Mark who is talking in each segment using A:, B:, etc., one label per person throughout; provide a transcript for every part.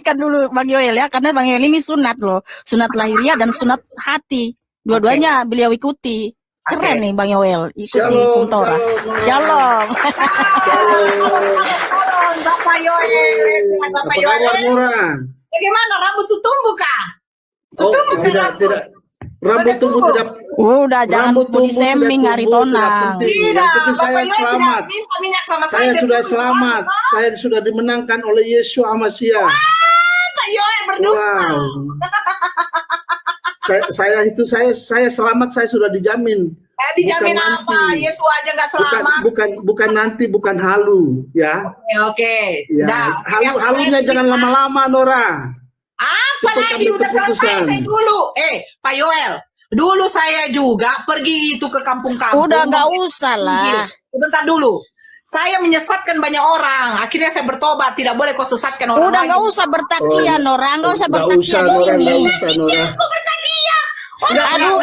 A: perhatikan dulu Bang Yoel ya, karena Bang Yoel ini sunat loh, sunat lahiriah dan sunat hati, dua-duanya beliau ikuti. Keren nih Bang Yoel, ikuti hukum Torah. Shalom.
B: Shalom, Bapak Yoel. Bapak Yoel. Bagaimana, rambut tumbuh kah?
C: Tidak. Rambut tumbuh tidak.
A: Udah, jangan body shaming hari Tonang.
B: Tidak, Bapak Yoel tidak minta minyak sama saya.
C: Saya sudah selamat. Saya sudah dimenangkan oleh Yesus Amasya.
B: Pak Yoel berdusta.
C: Saya selamat, saya sudah dijamin.
B: Dijamin apa? Yesus aja nggak selamat.
C: Bukan nanti, bukan halu, ya.
B: Oke.
C: Ya. Halunya jangan lama-lama, Nora.
B: Apalagi udah selesai saya dulu. Pak Yoel, dulu saya juga pergi itu ke kampung-kampung.
A: Udah nggak usah lah.
B: Bentar dulu. Saya menyesatkan banyak orang. Akhirnya saya bertobat. Tidak boleh kau sesatkan orang.
A: Udah nggak usah bertakia, Nora. Nggak usah bertakia di sini. Aduh,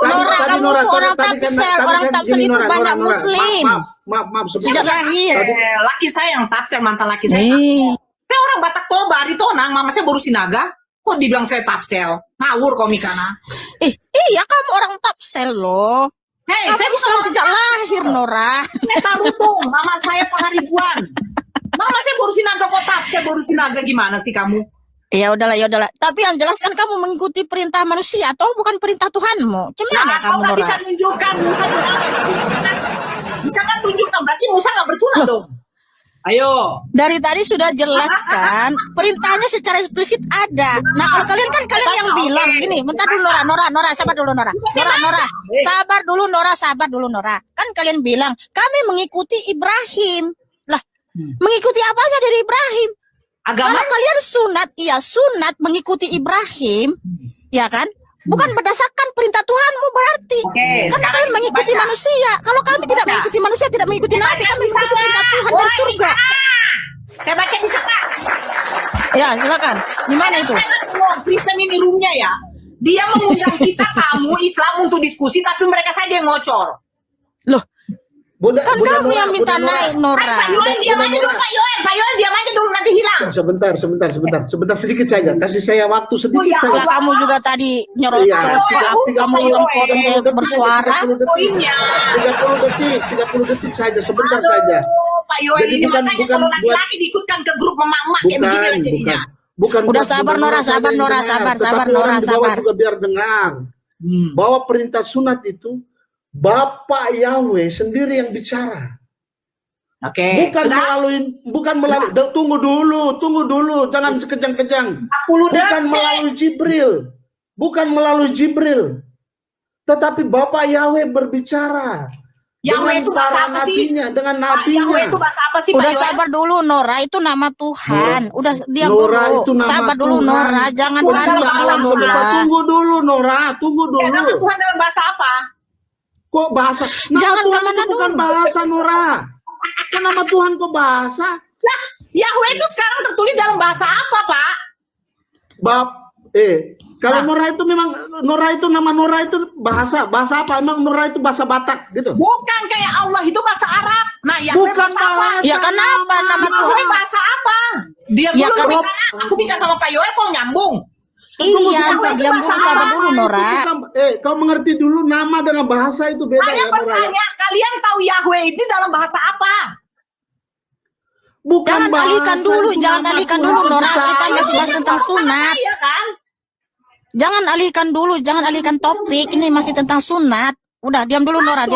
A: Nora, kamu tuh orang Tapsel. Orang Tapsel itu banyak Muslim.
C: Maaf.
A: Sejak lahir.
B: Laki saya yang Tapsel, mantan laki saya. Saya orang Batak Toba di Tonang. Mama saya baru Sinaga. Kok dibilang saya Tapsel? Ngawur kau Mikana.
A: Iya, kamu orang Tapsel loh. Saya Islam sejak lahir, Nora.
B: Tarutung, mama saya Pangaribuan. Mama saya baru Sinaga, kok Tapsel baru Sinaga, gimana sih kamu?
A: Ya udahlah. Tapi yang jelas kan kamu mengikuti perintah manusia atau bukan perintah Tuhanmu. Gimana kamu, Nora?
B: Bisa tunjukkan Musa. Bisa kan tunjukkan, berarti Musa nggak bersunat dong. Ayo.
A: Dari tadi sudah jelaskan, perintahnya secara eksplisit ada. Nah, kalau kalian yang bilang gini, bentar dulu Nora, sabar dulu Nora. Sabar dulu Nora. Kan kalian bilang, kami mengikuti Ibrahim. Lah, mengikuti apanya dari Ibrahim?
B: Agama
A: kalau kalian sunat mengikuti Ibrahim, ya kan? Bukan berdasarkan perintah Tuhanmu berarti. Karena kalian mengikuti manusia. Kalau kami tidak mengikuti manusia, tidak mengikuti Nabi, kami mengikuti perintah Tuhan dari surga.
B: Saya baca di sana.
A: Ya, silakan. Gimana itu?
B: Kristen ini roomnya ya. Dia mengundang kita tamu Islam untuk diskusi, tapi mereka saja yang ngocor.
A: Loh, kan kamu yang minta naik, Nora.
B: Pak Yoel, diam aja dulu, Pak Yoel, diam aja dulu, nanti hilang.
C: Sebentar sedikit saja. Kasih saya waktu sedikit saja.
A: Kamu juga tadi nyerocos, kamu bersuara.
B: Poinnya
C: 30 detik saja, sebentar saja.
B: Pak Yoel ini makanya kalau laki-laki diikutkan ke grup emak-emak kayak begini lah jadinya.
A: Udah sabar Nora.
C: Juga biar dengar bahwa perintah sunat itu Bapak Yahweh sendiri yang bicara. Bukan melalui tunggu dulu, jangan kejang-kejang. Bukan melalui Jibril. Tetapi Bapak Yahweh berbicara.
B: Yahweh itu bahasa apa sih?
C: Dengan nabinya.
B: Yahweh itu bahasa apa sih?
A: Udah sabar dulu Nora, itu nama Tuhan. Udah diam dulu. Sabar dulu Nora, jangan panik dulu.
C: Tunggu dulu Nora,
B: Nama Tuhan dalam bahasa apa?
C: Kok bahasa?
A: Jangan kemana dulu.
C: Bukan bahasa Nora. Kan nama Tuhan kok bahasa?
B: Nah, Yahweh itu sekarang tertulis dalam bahasa apa, Pak?
C: Kalau Nora itu memang nama Nora itu bahasa apa? Emang Nora itu bahasa Batak gitu?
B: Bukan, kayak Allah itu bahasa Arab. Nah, Yahweh bahasa apa?
A: Ya kenapa nama Tuhan?
B: Yahweh bahasa apa? Dia dulu aku bicara sama Pak Yoel kok nyambung.
A: Iya, diam dulu, sabar dulu Nora.
C: Kau mengerti dulu nama dengan bahasa itu beda.
B: Saya bertanya, kalian tahu Yahweh itu dalam bahasa apa?
A: Jangan alihkan dulu Nora, kita masih bahas tentang sunat. Jangan alihkan topik, ini masih tentang sunat. Udah, diam dulu Nora.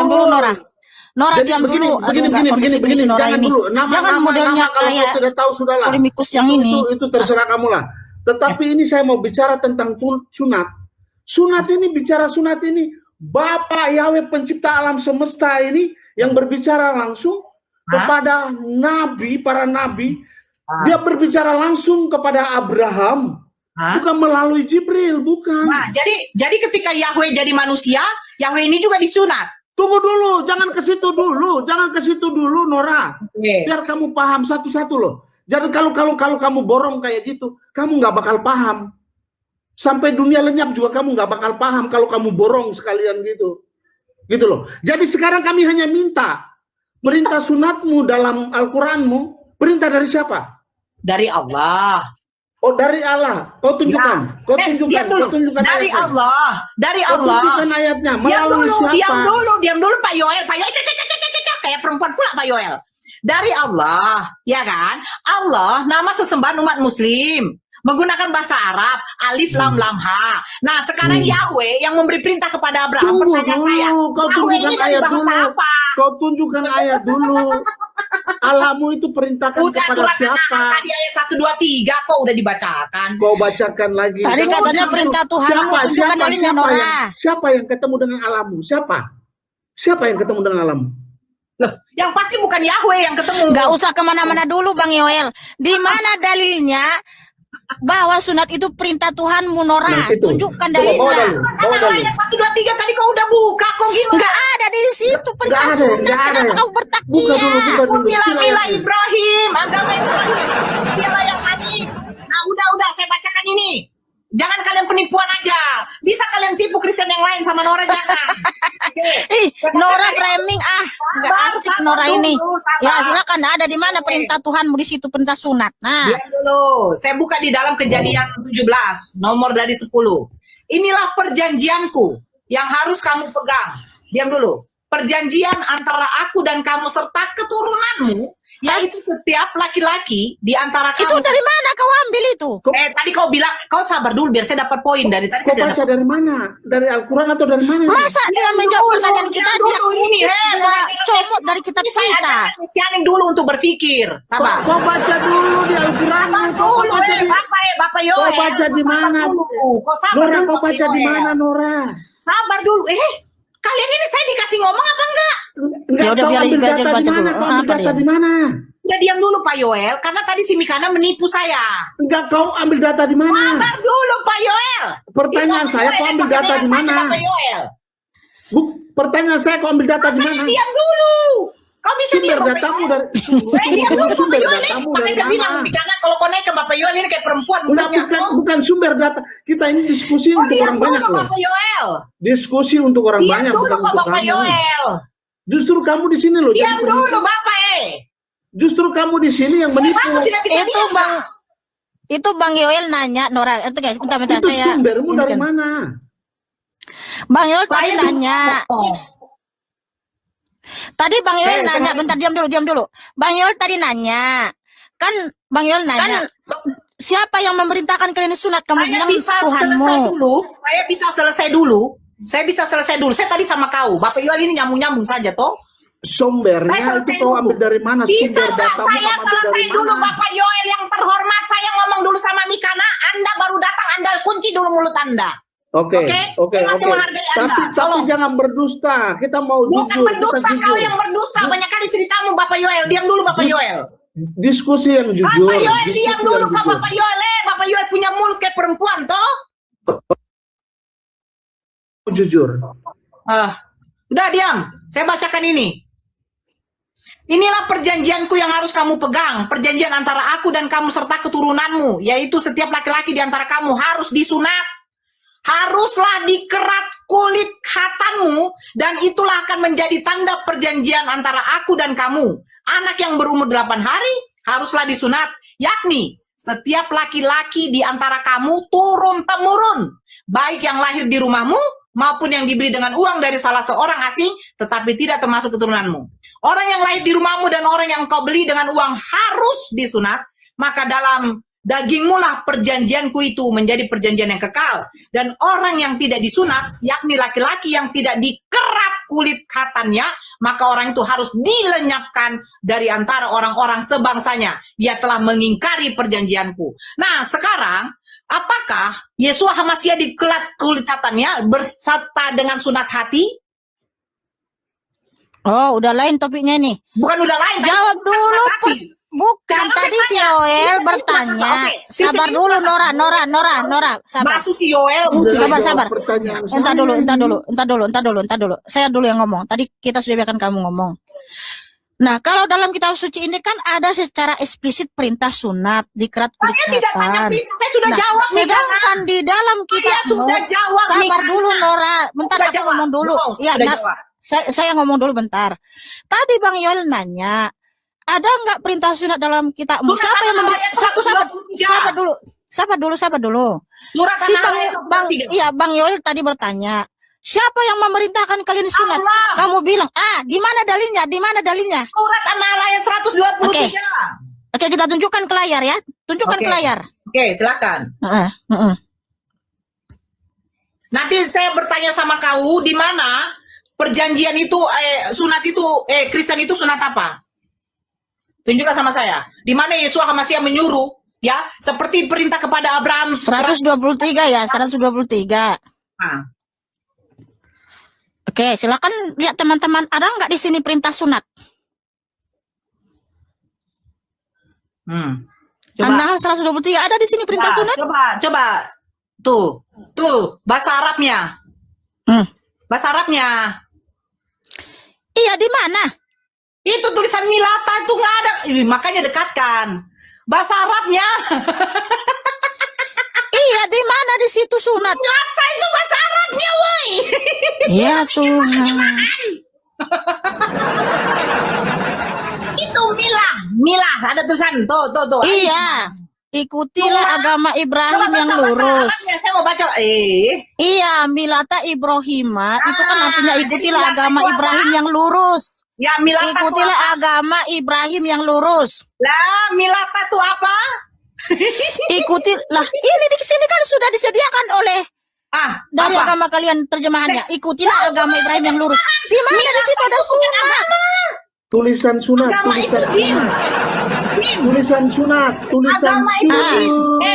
A: Nora, diam dulu.
C: Begini,
A: jangan modelnya kayak polemikus yang ini.
C: Itu terserah kamu lah. Tetapi ini saya mau bicara tentang sunat. Sunat ini Bapak Yahweh pencipta alam semesta ini yang berbicara langsung kepada para nabi. Dia berbicara langsung kepada Abraham. Bukan melalui Jibril, bukan.
B: Nah, jadi ketika Yahweh jadi manusia, Yahweh ini juga disunat.
C: Tunggu dulu, jangan ke situ dulu, Nora. Biar kamu paham satu-satu loh. Jadi kalau kamu borong kayak gitu, kamu nggak bakal paham. Sampai dunia lenyap juga kamu nggak bakal paham kalau kamu borong sekalian gitu. Gitu loh. Jadi sekarang kami hanya minta perintah sunatmu dalam Al-Quranmu, perintah dari siapa?
B: Dari Allah.
C: Oh, dari Allah. Kau tunjukkan.
B: Ya.
C: Kau tunjukkan.
B: Diam dulu.
C: Kau tunjukkan
B: Dari
C: ayatnya.
B: Allah. Dari
C: Kau
B: Allah.
C: tunjukkan ayatnya.
B: Diam
C: Melalui
B: dulu,
C: siapa?
B: diam dulu Pak Yoel. Pak Yoel kayak perempuan pula Pak Yoel. Dari Allah, ya kan? Allah nama sesembahan umat muslim. Menggunakan bahasa Arab, alif lam lam ha. Nah, sekarang Yahweh yang memberi perintah kepada Abraham.
C: Tunggu
B: Pertanyaan saya,
C: dulu. Kau
B: Yahweh
C: tunjukkan
B: ini dari
C: ayat
B: bahasa
C: dulu.
B: apa?
C: Kau tunjukkan ayat dulu. Allahmu itu perintahkan
B: Udah
C: kepada
B: surat
C: siapa?
B: An-Nahl tadi ayat 1, 2, 3 kok udah dibacakan.
C: Kau bacakan lagi.
A: Tadi
C: Kau
A: katanya
C: tunjuk.
A: perintah Tuhan,
C: Siapa?
A: tunjukkan dalilnya, Nora.
C: Siapa yang ketemu dengan Allahmu? Siapa? Siapa yang ketemu dengan Allahmu?
B: Loh, yang pasti bukan Yahweh yang ketemu.
A: Nggak usah kemana-mana dulu Bang Yoel. Di mana dalilnya bahwa sunat itu perintah Tuhanmu, Nora?
C: Nah, itu.
A: Tunjukkan
C: Coba bawa
A: dalilnya.
C: dalil. Bawa dalil.
B: Ayat 1, 2, 3 tadi kau udah buka kok gimana?
A: Nggak ada di situ perintah
C: Nggak ada,
A: sunat.
C: nggak ada.
A: Kenapa kau
C: Buka
A: bertakiyah?
C: dulu, buka dulu.
B: Mila Ibrahim, agama Ibrahim, Mila yang hanif. Nah, udah saya bacakan ini. Jangan kalian penipuan aja. Bisa kalian tipu Kristen yang lain sama Nora jangan.
A: Ih, Nora framing nggak asik Nora ini. Ya silakan, ada di mana perintah Tuhanmu di situ perintah sunat. Nah,
B: Diam dulu. Saya buka di dalam Kejadian 17, nomor dari 10. Inilah perjanjianku yang harus kamu pegang. Diam dulu. Perjanjian antara aku dan kamu serta keturunanmu, yaitu setiap laki-laki di antara
A: itu
B: kamu.
A: dari mana kau ambil itu?
B: Tadi kau bilang, kau sabar dulu biar saya dapat poin dari tadi.
C: Kau
B: Saya
C: baca dari mana? Dari Al-Quran atau dari mana?
A: Masa dia menjawab pertanyaan kita, dia
B: ini,
A: comot dari kitab
B: saya
A: kita.
B: ajakan mesianik dulu untuk berpikir. Sabar.
C: Kau baca dulu di Al-Quran.
B: Sabar dulu, Bapak Yoel.
C: Kau baca di mana?
B: Kau sabar
C: Nora,
B: dulu,
C: kau
B: Bapak
C: baca di
B: Yoel.
C: mana, Nora?
B: Sabar dulu. Kalian ini saya dikasih ngomong apa enggak?
C: Enggak,
A: Ya udah,
C: kau
A: biar
C: ambil
A: belajar
C: data
A: baca
C: di mana?
A: dulu.
C: Kau ambil
A: Apa
C: data
A: dia?
C: di mana?
B: Udah diam dulu Pak Yoel, karena tadi si Mikana menipu saya.
C: Enggak, kau ambil data di mana?
B: Sabar dulu Pak Yoel.
C: Pertanyaan
B: Itu
C: saya,
B: Pak
C: kau
B: Yoel,
C: ambil
B: pakai
C: data di
B: saja,
C: mana?
B: Bapak Yoel.
C: Pertanyaan saya, kau ambil data di
B: Makanya
C: mana?
B: diam dulu. Kau bisa
C: Sumber
B: diam Bapak
C: datamu
B: Yoel.
C: dari
B: Diam dulu Bapak
C: sumber
B: Yoel.
C: datamu
B: Makanya
C: dari
B: saya bilang
C: mana?
B: Mikana kalau kau naik ke Bapak Yoel ini kayak perempuan.
C: Udah,
B: mulutnya.
C: bukan sumber data. Kita ini diskusi untuk
B: Diam
C: orang banyak
B: dulu
C: loh.
B: Bapak Yoel.
C: Diskusi untuk orang
B: Diam
C: banyak,
B: dulu
C: bukan
B: kok
C: untuk
B: Bapak
C: kamu.
B: Yoel.
C: Justru kamu di sini loh.
B: Diam
C: jadi
B: dulu
C: penipu.
B: Bapak
C: Justru kamu di sini yang menipu.
B: Bapak tidak bisa
A: Itu
B: diam,
A: Bang,
B: Pak.
A: itu Bang Yoel nanya, Nora, itu guys, bentar
C: Itu
A: saya.
C: sumbermu
A: ini
C: dari
A: kan.
C: mana?
A: Bang Yoel tadi
B: Saya
A: nanya. Tadi Bang Yoel
B: Saya-
A: nanya, bentar diam dulu. Bang Yoel tadi nanya. Kan Bang Yoel nanya, siapa yang memerintahkan kalian sunat? Kamu
B: Saya
A: bilang
B: bisa selesai
A: Tuhanmu.
B: dulu. Saya bisa selesai dulu. Saya tadi sama kau. Bapak Yoel ini nyambung-nyambung saja toh.
C: Sumbernya
B: Saya
C: itu
B: selesai
C: kau
B: dulu.
C: ambil dari mana?
B: Bisa
C: Sumber
B: nggak
C: datamu
B: saya
C: kamu ambil
B: selesai
C: dari
B: dulu
C: mana?
B: Bapak Yoel yang terhormat. Saya ngomong dulu sama Mikana. Anda baru datang. Anda kunci dulu mulut Anda.
C: Oke.
B: Saya masih menghargai Anda.
C: Tapi
B: Tolong.
C: jangan berdusta. Kita mau
B: Bukan
C: jujur.
B: berdusta.
C: Kita
B: Kau
C: jujur.
B: yang berdusta. Banyak kali ceritamu Bapak Yoel. Diam dulu Bapak Yoel.
C: Diskusi yang jujur.
B: Bapak Yoel
C: Diskusi
B: diam
C: yang
B: dulu kok
C: jujur.
B: Bapak Yoel. Bapak Yoel punya mulut kayak perempuan toh.
C: Jujur.
B: Udah diam. Saya bacakan ini. Inilah perjanjianku yang harus kamu pegang. Perjanjian antara aku dan kamu serta keturunanmu. Yaitu setiap laki-laki di antara kamu harus disunat. Haruslah dikerat kulit khatanmu. Dan itulah akan menjadi tanda perjanjian antara aku dan kamu. Anak yang berumur 8 hari haruslah disunat. Yakni setiap laki-laki di antara kamu turun-temurun. Baik yang lahir di rumahmu maupun yang dibeli dengan uang dari salah seorang asing, tetapi tidak termasuk keturunanmu. Orang yang lahir di rumahmu dan orang yang kau beli dengan uang harus disunat, maka dalam dagingmu lah perjanjianku itu menjadi perjanjian yang kekal. Dan orang yang tidak disunat, yakni laki-laki yang tidak dikerat kulit khatannya, maka orang itu harus dilenyapkan dari antara orang-orang sebangsanya. Ia telah mengingkari perjanjianku. Nah, sekarang apakah Yesua HaMasyiah dikerat kulit khatannya berserta dengan sunat hati?
A: Oh, udah lain topiknya nih.
B: Bukan udah lain.
A: Jawab
B: tadi
A: dulu.
B: sunat hati.
A: Bukan,
B: Jangan
A: tadi
B: saya
A: si
B: tanya.
A: Yoel
B: Iya,
A: bertanya.
B: oke.
A: Sabar
B: Sistem
A: dulu,
B: ini
A: Nora. Sabar.
B: Masuk si Yoel.
A: Sabar.
C: Pertanyaan
A: Entar
C: saya.
A: dulu. Saya dulu yang ngomong. Tadi kita sudah biarkan kamu ngomong. Nah, kalau dalam kitab suci ini kan ada secara eksplisit perintah sunat dikerat kulit
B: Saya tidak tanya
A: khatan.
B: pintu. Saya sudah
A: Nah,
B: jawab nih,
A: sedangkan di dalam
B: Saya
A: kitabmu,
B: sudah jawab nih,
A: sabar
B: Kana.
A: dulu Nora, bentar
B: Sudah
A: aku
B: jawab.
A: ngomong dulu.
B: No,
A: Ya,
B: sudah
A: nah,
B: jawab.
A: saya ngomong dulu bentar. Tadi Bang Yoel nanya, ada nggak perintah sunat dalam kitabmu?
B: Surat
A: Siapa yang
B: An-Nahl
A: memberi?
B: ayat 123.
A: Sabar dulu.
B: Surat
A: Si
B: An-Nahl ayat 123.
A: Iya, Bang Yoel tadi bertanya, siapa yang memerintahkan kalian sunat?
B: Allah.
A: Kamu bilang, di mana dalilnya? Di mana dalilnya?
B: Surat An-Nahl ayat 123.
A: Oke, kita tunjukkan ke layar ya. Tunjukkan ke layar.
B: Oke, silakan. Nanti saya bertanya sama kau, di mana perjanjian itu, sunat itu, Kristen itu sunat apa? Tunjukkan sama saya. Di mana Yesua HaMasyiah menyuruh, ya, seperti perintah kepada Abraham.
A: 123 ya, 123.
B: Nah.
A: Oke, silakan lihat teman-teman, ada nggak di sini perintah sunat?
B: Coba.
A: An-Nahl 123 ada di sini perintah sunat?
B: Coba. Tuh, bahasa Arabnya. Bahasa Arabnya.
A: Iya, di mana?
B: Itu tulisan milata itu nggak ada. Makanya dekatkan. Bahasa Arabnya.
A: Iya, di mana di situ sunat?
B: Milata itu bahasa Arabnya, woi.
A: Ya Tuhan.
B: Itu milah. Ada tulisan. Tuh.
A: Iya. Ikutilah agama Ibrahim yang lurus.
B: Saya mau baca.
A: Iya, milata Ibrahima itu kan artinya ikutilah agama Ibrahim yang lurus.
B: Ya, milata
A: Ikutilah agama Ibrahim yang lurus.
B: Lah, milata itu apa?
A: Ikutilah. Ini di sini kan sudah disediakan oleh dari
B: apa?
A: agama kalian terjemahannya. Ikutilah agama Ibrahim yang lurus. Di mana di situ ada sunat?
C: Tulisan sunat,
B: Agama itu din.
C: tulisan sunat, tulisan
B: Agama itu din.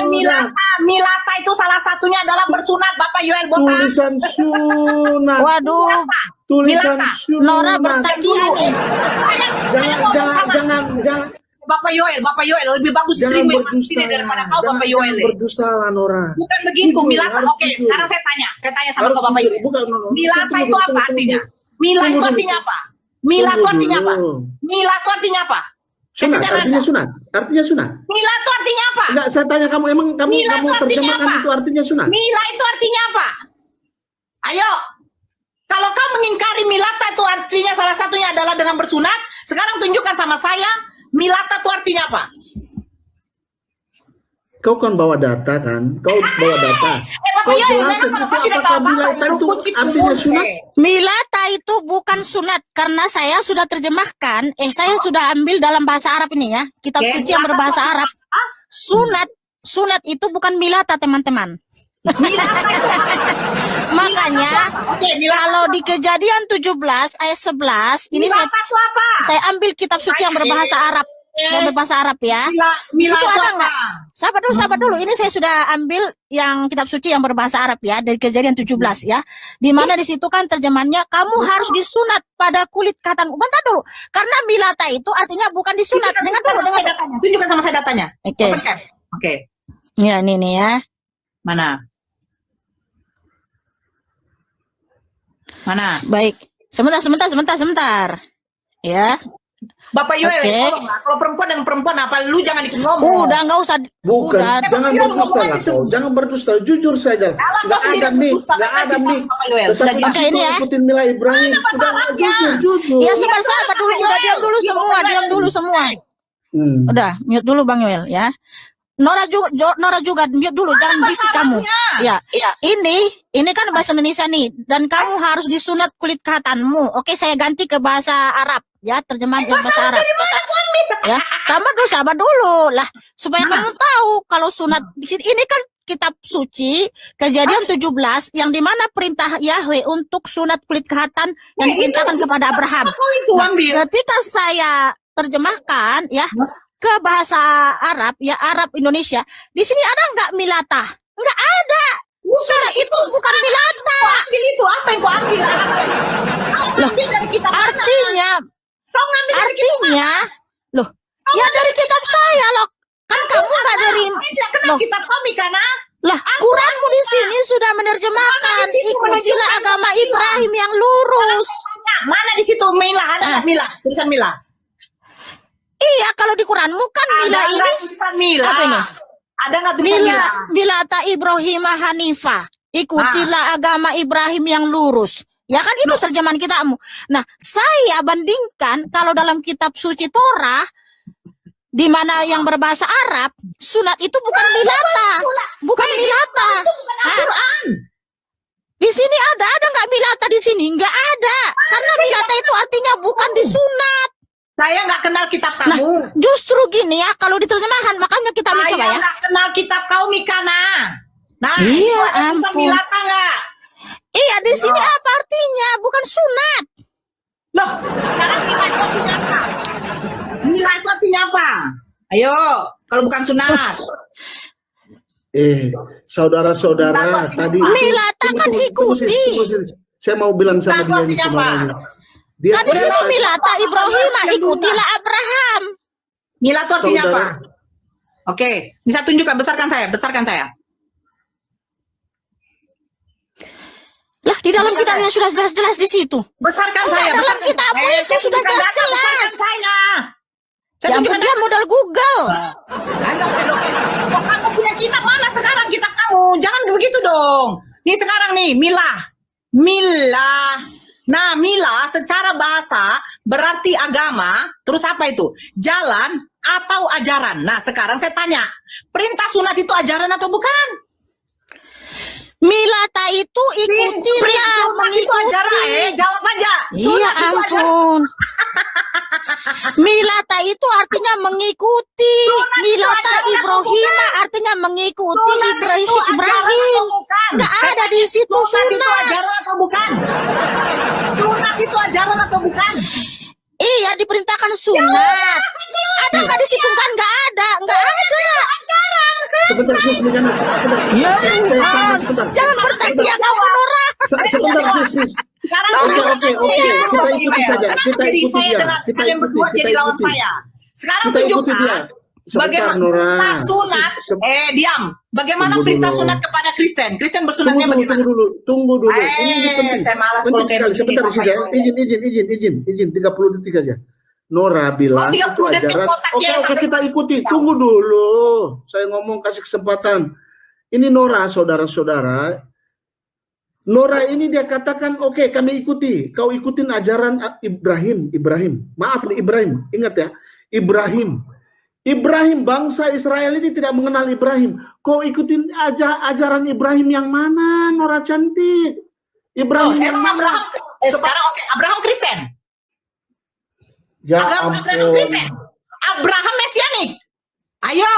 C: sunat,
B: Milata itu salah satunya adalah bersunat, Bapak Yoel Botak.
C: tulisan sunat,
A: Waduh,
C: tulisan
B: Milata.
C: sunat.
A: Nora bertakian nih.
C: Jangan
B: Bapak Yoel lebih bagus
C: jangan
B: istrimu yang masuk sini
C: berdusta
B: daripada kau, Bapak Yoel.
C: berdusta lah, Nora.
B: Bukan begitu,
C: Jujur,
B: Milata.
C: harus
B: Oke,
C: jujur.
B: sekarang saya tanya sama kau, Bapak Yoel.
C: Bukan,
B: Milata itu apa artinya? Mila itu artinya apa? Mila itu artinya apa? Mila itu artinya apa?
C: Sunat, artinya sunat. Artinya sunat.
B: Mila itu artinya apa?
C: Enggak, saya tanya kamu, emang kamu
B: Mila itu artinya
C: terjemahkan
B: apa?
C: itu artinya sunat?
B: Mila itu artinya apa? Ayo, kalau kau mengingkari milata itu artinya salah satunya adalah dengan bersunat, sekarang tunjukkan sama saya, milata itu artinya apa?
C: Kau kan bawa data kan? Kau bawa data.
B: Bapak Yoel, memang kalau kau tidak tahu
C: Mila
B: apa-apa,
C: itu
B: kucing
C: artinya
B: umur.
C: sunat?
A: Milata itu bukan sunat karena saya sudah terjemahkan. Saya sudah ambil dalam bahasa Arab ini ya, kitab suci yang berbahasa Arab. Sunat itu bukan milata, teman-teman.
B: Milata itu
A: Makanya kalau di Kejadian 17 ayat 11 ini
B: milata itu apa?
A: saya ambil kitab suci yang berbahasa Arab. Yang berbahasa Arab ya. Di
B: Mila
A: situ
B: itu
A: ada
B: apa?
A: nggak? Sabar dulu. Ini saya sudah ambil yang kitab suci yang berbahasa Arab ya, dari Kejadian 17 ya. Di mana di situ kan terjemahannya kamu harus disunat pada kulit katan. Bentar dulu. Karena milata itu artinya bukan disunat. Dengar dulu.
B: Tunjukkan sama saya datanya.
A: Oke.
B: Open cam. Oke.
A: Ya, ini nih ya.
B: Mana?
A: Baik. Sebentar. Ya.
B: Bapak Yoel,
A: Oke.
B: tolonglah. Kalau perempuan dengan perempuan apa lu jangan ikut ngomong.
A: Udah nggak usah.
C: Bukan,
A: Udah.
C: jangan
B: Yoel,
C: berdusta
B: ngomong
C: lah
B: aja
C: kau.
B: tuh.
C: Jangan berdusta, jujur saja.
B: Kalau
C: Nggak
B: kau sendiri
C: ada mic,
B: berdusta,
C: nggak
B: kan
C: ada
B: cerita
C: mic.
B: Bapak Yoel.
C: Tetapi
A: Oke,
C: di
A: ini
C: situ
A: ya.
C: ikutin Mila Ibrahim.
B: Mana bahasa
C: Udah,
B: Arabnya?
C: jujur.
A: Ya, sabar dulu. Udah diam dulu
B: Iya,
A: semua.
B: Bapak
A: Diam
B: Yoel.
A: dulu semua. Udah, mute dulu Bang Yoel ya. Nora juga mute dulu, jangan berisik kamu. Ya, ini kan bahasa Indonesia nih, dan kamu harus disunat kulit katanmu. Oke, saya ganti ke bahasa Arab ya, terjemahan yang bahasa Arab. Ya, sabar dulu lah, supaya kamu tahu kalau sunat di sini ini kan kitab suci Kejadian 17 yang dimana perintah Yahweh untuk sunat kulit kehatan yang diperintahkan kepada Abraham. Ketika saya terjemahkan ya ke bahasa Arab ya, Arab Indonesia, di sini ada nggak milata? Nggak ada. Sunat itu bukan milata.
B: Ambil itu apa yang kau ambil? Kau ambil dari kitab mana?
A: Artinya, loh, ya dari kitab saya loh. Kan kamu nggak dari loh.
B: Kitab kami karena
A: Lah, Quranmu di sini sudah menerjemahkan ikutilah agama Ibrahim yang lurus.
B: mana di situ Mila ada nggak Mila? Tulisan Mila.
A: Iya, kalau di Quranmu kan Mila
B: Ada
A: ini
B: nggak tulisan Mila?
A: apa ini?
B: Ada nggak tulisan Mila?
A: Milata Ibrahim Hanifah. Ikutilah agama Ibrahim yang lurus. Ya kan itu terjemahan kitabmu. Nah, saya bandingkan kalau dalam kitab suci Torah di mana yang berbahasa Arab, sunat itu bukan milata. Bukan milata.
B: Itu bukan Al-Quran.
A: Di sini ada nggak milata di sini? Nggak ada. Karena milata itu artinya bukan disunat.
B: Saya nggak kenal kitab
A: Nah,
B: kamu.
A: justru gini ya, kalau diterjemahan, makanya kita mencoba
B: Saya
A: ya.
B: nggak kenal kitab kau, Mikana. Nah,
A: Iya,
B: itu ada tulisan
A: ampun.
B: milata nggak?
A: Iya, di sini apa artinya? Bukan sunat.
B: Loh, sekarang mila itu artinya apa? Mila itu artinya apa? Ayo, kalau bukan sunat.
C: Saudara-saudara, tadi
A: Milata kan
C: tunggu,
A: ikuti.
C: tunggu, saya mau bilang sama
B: Milata
C: dia ini
B: artinya apa?
C: sebenarnya. Dia
A: Kan di sini
C: kata-
A: milata Ibrahim, ikutilah Abraham.
B: Mila itu artinya apa?
C: Saudara.
B: Oke, bisa tunjukkan, besarkan saya.
A: Lah, di dalam
B: Besarkan
A: kitabnya sudah jelas-jelas di situ.
B: Besarkan
A: Enggak,
B: saya.
A: dalam
B: besarkan.
A: kitabmu itu
B: saya
A: sudah
B: tunjukkan data,
A: jelas-jelas.
B: besarkan saya. Saya
A: Ya ampun,
B: tunjukkan
A: dia modal Google.
B: Agak dong. Kok kamu punya kitab mana sekarang kitab kamu? Jangan begitu dong. Nih sekarang nih, Mila. Nah, Mila secara bahasa berarti agama, terus apa itu? Jalan atau ajaran. Nah, sekarang saya tanya, perintah sunat itu ajaran atau bukan?
A: Milata itu ikutilah,
B: Sunat itu ajaran,
A: mengikuti.
B: jawab aja.
A: Iya
B: Sunat itu ajaran.
A: ampun. Milata itu artinya mengikuti.
B: Sunat itu
A: Milata
B: ajaran atau
A: Ibrahim
B: bukan?
A: artinya mengikuti
B: Sunat itu ajaran
A: Ibrahim.
B: atau bukan?
A: Nggak
B: Saya
A: ada di
B: tanya,
A: situ
B: sunat itu
A: sunat.
B: ajaran atau bukan? Sunat itu ajaran atau bukan?
A: Iya, diperintahkan sunat. Ada nggak di situ? Kan nggak ada.
B: Ajaran,
C: Sebentar, sis, Mikana, sebentar.
A: Ya
C: Saya
A: Tuhan,
C: tanya sebentar.
A: jangan bertanya kamu Nora.
C: Sebentar, sis.
B: Sekarang
C: Oke,
B: Kita
C: ikuti saja. Kita
B: jadi
C: ikuti
B: saya
C: dia.
B: dengan
C: Kita
B: kalian
C: ikuti,
B: berdua
C: kita
B: jadi lawan
C: ikuti.
B: saya. Sekarang
C: Kita ikuti
B: tunjukkan
C: dia. Sebentar,
B: bagaimana
C: Nora.
B: perintah sunat. Diam. Bagaimana
C: Tunggu
B: perintah
C: dulu.
B: sunat kepada Kristen? Kristen bersunatnya bagaimana?
C: Tunggu dulu. Ini penting.
B: Saya malas
C: Penting
B: kalau kayak
C: sekali.
B: begini,
C: Sebentar,
B: Bapak
C: sis, ya.
B: Ibu.
C: Izin, 30 detik aja. Nora bilang,
B: 30
C: itu
B: detik
C: ajaran.
B: kotak
C: Oke,
B: ya, sampai
C: kita ikuti.
B: selesai.
C: Tunggu dulu. Saya ngomong, kasih kesempatan. Ini Nora, saudara-saudara. Nora ini dia katakan, oke, kami ikuti. Kau ikutin ajaran Ibrahim. Maaf nih, Ibrahim. Ingat ya, Ibrahim, bangsa Israel ini tidak mengenal Ibrahim. Kau ikutin ajaran Ibrahim yang mana, Nora cantik? Ibrahim yang
B: Emang
C: mana?
B: Abraham sekarang Abraham Kristen.
C: Ya
B: Abraham
C: ampun.
B: Kristen. Abraham Mesianik. Ayo.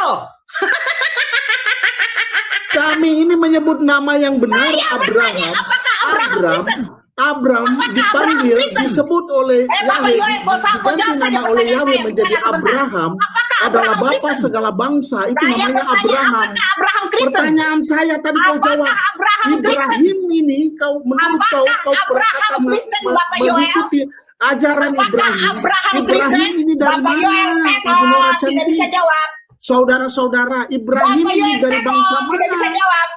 C: Kami ini menyebut nama yang benar Abraham.
B: Apakah Abraham Kristen?
C: Abraham
B: Apakah
C: dipanggil,
B: Abraham Kristen?
C: disebut oleh
B: Bapak Yoel, kau
C: diganti
B: jawab saja
C: nama oleh
B: pertanyaan
C: Yahweh
B: saya,
C: menjadi
B: Mikana, sebentar.
C: Abraham,
B: Apakah
C: adalah
B: Abraham
C: Bapa
B: Kristen?
C: segala bangsa. Itu
B: Saya
C: namanya
B: bertanya,
C: Abraham.
B: apakah Abraham Kristen?
C: Pertanyaan saya tadi kau
B: Apakah
C: jawab.
B: Abraham Kristen?
C: Ibrahim ini kau menurut kau
B: Apakah Abraham Kristen, Bapak Yoel?
C: mengikuti ajaran
B: Apakah
C: Ibrahim.
B: Abraham
C: Ibrahim
B: Kristen?
C: ini dari
B: Bapak
C: mana?
B: Yoel
C: Ibu Nora
B: Tetot tidak bisa
C: cantik.
B: jawab.
C: Saudara-saudara, Ibrahim
B: Bapak
C: ini
B: Yoel
C: dari
B: Tetot
C: bangsa
B: tidak bisa
C: mana?
B: jawab.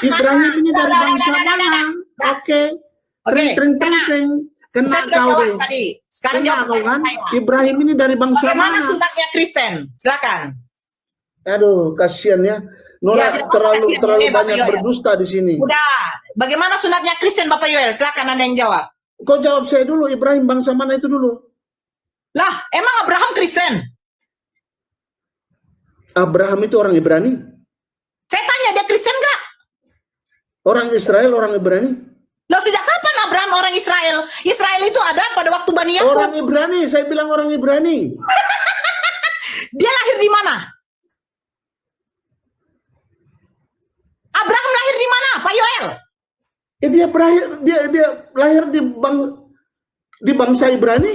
C: Ibrahim ini dari
B: Dah,
C: bangsa
B: dah, dah, dah,
C: mana?
B: dah, dah.
C: Oke.
B: Oke,
C: Tring. Kena
B: Saya sudah
C: kau
B: jawab
C: deh.
B: tadi. Sekarang
C: Kena
B: jawab
C: kau kan?
B: saya.
C: Ibrahim ini dari bangsa
B: Bagaimana
C: mana?
B: sunatnya Kristen? Silakan.
C: Aduh, kasihan ya. Nora
B: Ya, tidak apa-apa,
C: terlalu
B: kasihan. Bapak
C: banyak
B: Yoel.
C: berdusta di sini.
B: Udah. Bagaimana sunatnya Kristen, Bapak Yoel? Silakan Anda yang jawab.
C: Kau jawab saya dulu, Ibrahim bangsa mana itu dulu?
B: Lah, emang Abraham Kristen?
C: Abraham itu orang Ibrani?
B: Saya tanya, dia Kristen nggak?
C: Orang Israel, orang Ibrani?
B: Loh, sejak kapan Abraham orang Israel? Israel itu ada pada waktu Bani
C: Orang
B: Yakub.
C: Ibrani, saya bilang orang Ibrani.
B: Dia lahir di mana? Abraham lahir di mana, Pak Yoel?
C: Dia lahir di bangsa Ibrani.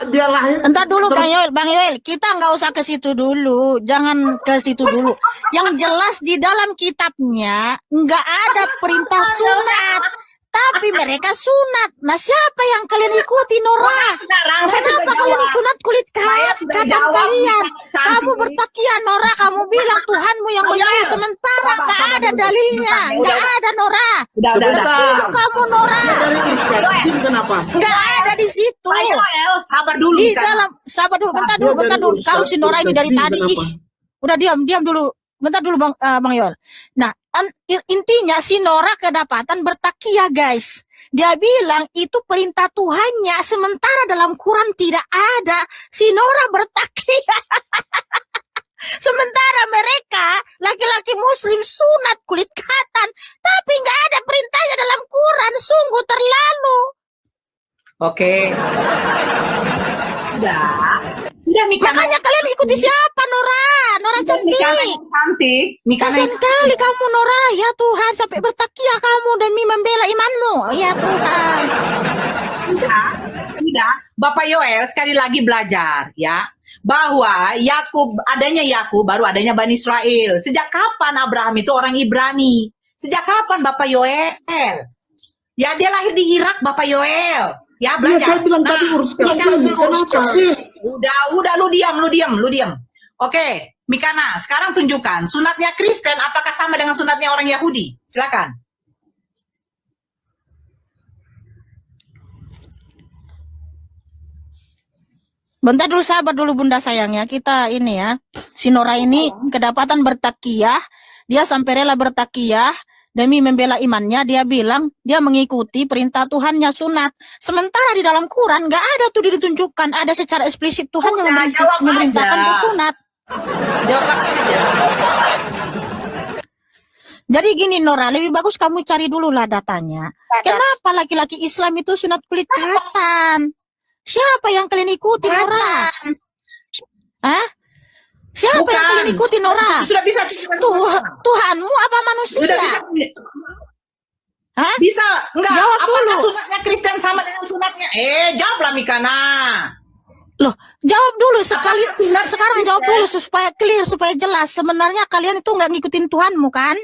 C: Dia lahir.
A: Entar dulu Bang Yoel, kita nggak usah ke situ dulu, jangan ke situ dulu. Yang jelas di dalam kitabnya nggak ada perintah sunat, tapi mereka sunat. Nah, siapa yang kalian ikuti, Nora?
B: Sekarang saya sudah
A: Kenapa kalian
B: jawab.
A: sunat kulit
B: Saya sudah
A: kapan
B: jawab,
A: kalian?
B: Cantik.
A: Kamu berpakaian, Nora. Kamu bilang Tuhanmu yang menyuruh, sementara nggak ada dalilnya, nggak ada, Nora.
B: Udah.
A: Cium kamu, Nora.
C: Dia dari Israel. Kenapa?
A: Nggak ada di situ.
B: Pak Yoel, sabar dulu.
A: Di
B: kan?
A: dalam, sabar dulu, bentar
C: Dia
A: dulu.
C: dari
A: Kalau si Nora ini dari
C: Ustaz,
A: tadi,
C: kenapa?
A: udah diam dulu. Bentar dulu Bang Yoel. Nah, intinya si Nora kedapatan bertakia, guys. Dia bilang itu perintah Tuhannya, sementara dalam Quran tidak ada si Nora bertakia. Sementara mereka laki-laki muslim sunat kulit khatan, tapi nggak ada perintahnya dalam Quran. Sungguh terlalu.
B: Oke. Udah Mikana.
A: Makanya kalian ikuti siapa, Nora? Nora cantik.
B: Mikana
A: Kasian kali kamu, Nora. Ya Tuhan, sampai bertakia kamu demi membela imanmu. Ya Tuhan.
B: Tidak. Bapak Yoel sekali lagi belajar ya, bahwa adanya Yakub baru adanya Bani Israel. Sejak kapan Abraham itu orang Ibrani? Sejak kapan Bapak Yoel? Ya dia lahir di Irak, Bapak Yoel. Ya belajar.
C: Saya bilang tadi uruskan ini. Kenapa?
B: Udah lu diam. Oke, Mikana, sekarang tunjukkan sunatnya Kristen apakah sama dengan sunatnya orang Yahudi? Silakan.
A: Bentar dulu, sabar dulu Bunda sayangnya. Kita ini ya, si Nora ini kedapatan bertakiyah. Dia sampai rela bertakiyah demi membela imannya. Dia bilang dia mengikuti perintah Tuhannya sunat. Sementara di dalam Quran nggak ada tuh ditunjukkan ada secara eksplisit Tuhan yang memerintahkan untuk sunat.
B: Jawab aja.
A: Jadi gini Nora, lebih bagus kamu cari dulu lah datanya. Kenapa laki-laki Islam itu sunat kulit khatan? Siapa yang kalian ikuti, Nora? Hah? Siapa yang kalian ikuti, Nora?
B: Sudah bisa.
A: Tuhanmu apa manusia?
B: Sudah bisa.
A: Hah?
B: Bisa. Enggak.
A: Jawab
B: Apakah
A: dulu.
B: sunatnya Kristen sama dengan sunatnya? Jawablah Mikana.
A: Loh, jawab dulu sekali.
B: Sunat
A: Sekarang
B: Kristen?
A: jawab dulu supaya clear, supaya jelas. Sebenarnya kalian itu nggak ngikutin Tuhanmu kan?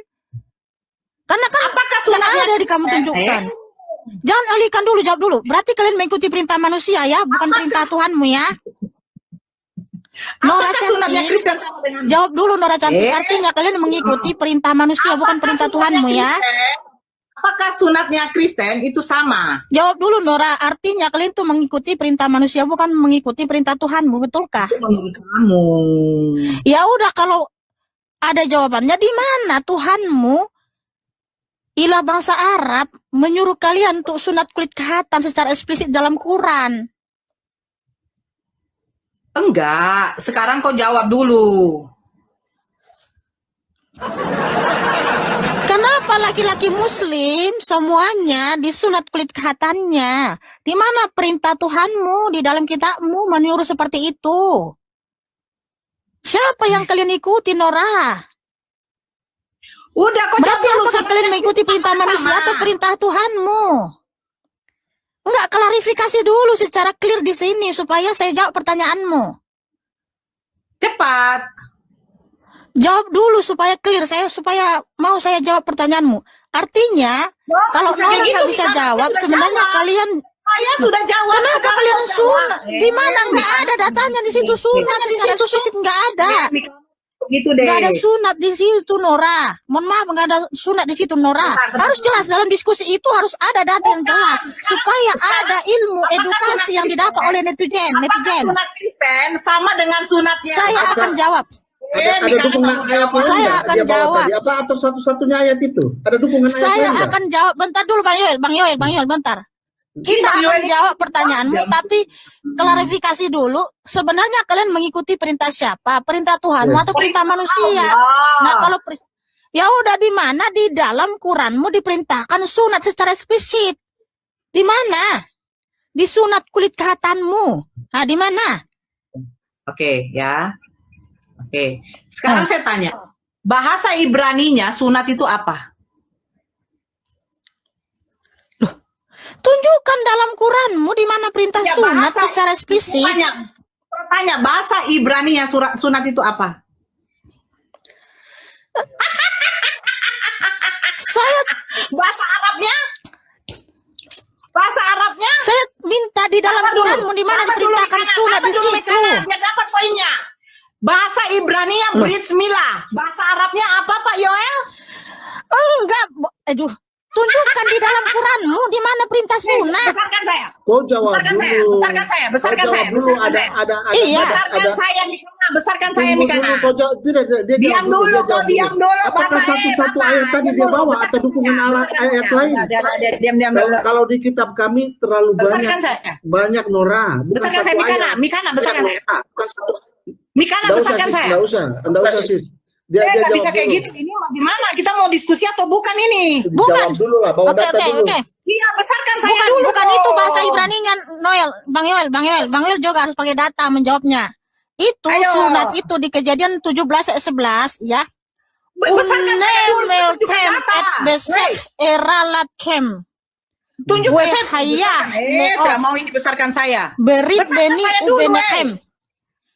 A: Karena kan
B: Apakah
A: nggak
B: sunatnya
A: ada di kamu tunjukkan. Jangan alihkan dulu, jawab dulu. Berarti kalian mengikuti perintah manusia ya, bukan perintah Tuhanmu ya. Nora
B: Apakah sunatnya
A: cantik,
B: Kristen sama dengan
A: jawab dulu Nora cantik. Artinya kalian mengikuti perintah manusia, bukan perintah Tuhanmu ya.
B: Apakah sunatnya Kristen itu sama?
A: Jawab dulu Nora, artinya kalian tuh mengikuti perintah manusia, bukan mengikuti perintah Tuhanmu, betulkah?
B: Menurut kamu.
A: Ya udah, kalau ada jawabannya, di mana Tuhanmu ilah bangsa Arab menyuruh kalian untuk sunat kulit khatan secara eksplisit dalam Quran?
B: Enggak, sekarang kau jawab dulu.
A: Kenapa laki-laki muslim semuanya disunat kulit khatannya? Di mana perintah Tuhanmu di dalam kitabmu menyuruh seperti itu? Siapa yang kalian ikuti, Nora?
B: Udah, kau jawab
A: Berarti
B: dulu.
A: apakah kalian mengikuti perintah manusia atau perintah Tuhanmu? Enggak, klarifikasi dulu secara clear di sini supaya saya jawab pertanyaanmu.
B: Cepat.
A: Jawab dulu supaya clear, supaya mau saya jawab pertanyaanmu. Artinya, kalau
B: bisa kayak
A: orang
B: gitu,
A: nggak bisa
B: Mikana,
A: jawab,
B: sudah
A: sebenarnya
B: jawab.
A: kalian
B: Saya sudah jawab.
A: kenapa
B: sekarang
A: kalian
B: kau
A: sunat?
B: jawab.
A: Di mana nggak ada datanya di situ sunat, di situ nggak ada.
B: Gitu deh.
A: Nggak ada sunat di situ, Nora. Mohon maaf, nggak ada sunat di situ, Nora. Harus jelas dalam diskusi itu, harus ada data yang jelas supaya ada ilmu edukasi yang didapat oleh netizen.
B: Apakah sunat Kristen sama dengan sunatnya?
A: Saya akan jawab.
C: Ada
B: Mikana
C: dukungan
B: tolong
C: ayat
B: jawab.
C: lain
A: Saya
C: nggak
A: akan
C: dia bawa
A: jawab.
C: tadi? Apa atau satu-satunya ayat itu? Ada dukungan ayat
A: Saya
C: lain nggak?
A: akan jawab. Bentar dulu, Bang Yoel, bentar. Kita
B: Bang
A: akan
B: Yoel
A: jawab pertanyaanmu, tapi klarifikasi dulu. Sebenarnya kalian mengikuti perintah siapa? Perintah Tuhanmu atau perintah manusia? Nah, kalau ya udah, di mana di dalam Quranmu diperintahkan sunat secara eksplisit? Di mana? Di sunat kulit khatanmu. Nah, di mana?
B: Oke, ya. Oke. Sekarang saya tanya. Bahasa Ibraninya sunat itu apa?
A: Tunjukkan dalam Quranmu di mana perintah
B: Ya,
A: sunat
B: bahasa-
A: secara eksplisit.
B: Tanya, bahasa Ibraninya sunat itu apa?
A: Saya
B: Bahasa Arabnya? Bahasa Arabnya?
A: saya minta di dalam Quranmu di mana diperintahkan sunat di situ.
B: Biar dapat poinnya. Bahasa Ibrania Brit Milah. Bahasa Arabnya apa, Pak Yoel?
A: Enggak, tunjukkan di dalam Quranmu di mana perintah sunat.
B: Besarkan saya.
C: Kau jawab
B: Besarkan saya,
C: dulu.
B: besarkan saya, besarkan
C: Kau
B: saya,
C: jawab dulu.
B: besarkan saya.
C: Ada
A: Iya.
B: Besarkan
C: ada
B: saya, Mikana. besarkan saya
C: Tunggu
B: Mikana.
C: dulu, tidak, dia
B: Diam
C: jawab
B: dulu, kau diam dulu.
C: Apakah satu-satu ayat tadi dia bawa atau dukungan ayat lain?
B: Diam dulu.
C: Kalau di kitab kami terlalu
B: Besarkan
C: banyak,
B: saya.
C: banyak Nora. Bukan
B: Besarkan
C: satu
B: saya Mikana,
C: ayat.
B: Mikana besarkan saya.
C: Bukan satu.
B: Mikana besarkan saya.
C: Enggak usah sis. Dia
B: Nggak
C: jawab
B: bisa kayak
C: dulu.
B: gitu. Ini mau gimana? Kita mau diskusi atau bukan ini?
A: Bukan.
C: Jawab dulu lah, bawa
A: Oke,
C: data
A: oke,
C: dulu.
A: oke.
B: Iya, besarkan saya
A: Bukan,
B: dulu.
A: bukan
B: dong.
A: itu bahasa Ibraninya, Noel. Bang Yoel juga harus pakai data menjawabnya. Itu
B: Ayo.
A: sunat itu di Kejadian 17:11 ya.
B: Besarkan saya dulu.
A: Unemel
B: Tunjukkan
A: kem
B: data.
A: et besek eralat kem.
B: Tunjukkan saya.
A: Wehaya
B: Tidak mau ini besarkan saya.
A: Berit
B: Besarkan
A: beni
B: saya dulu,
A: ubenekem.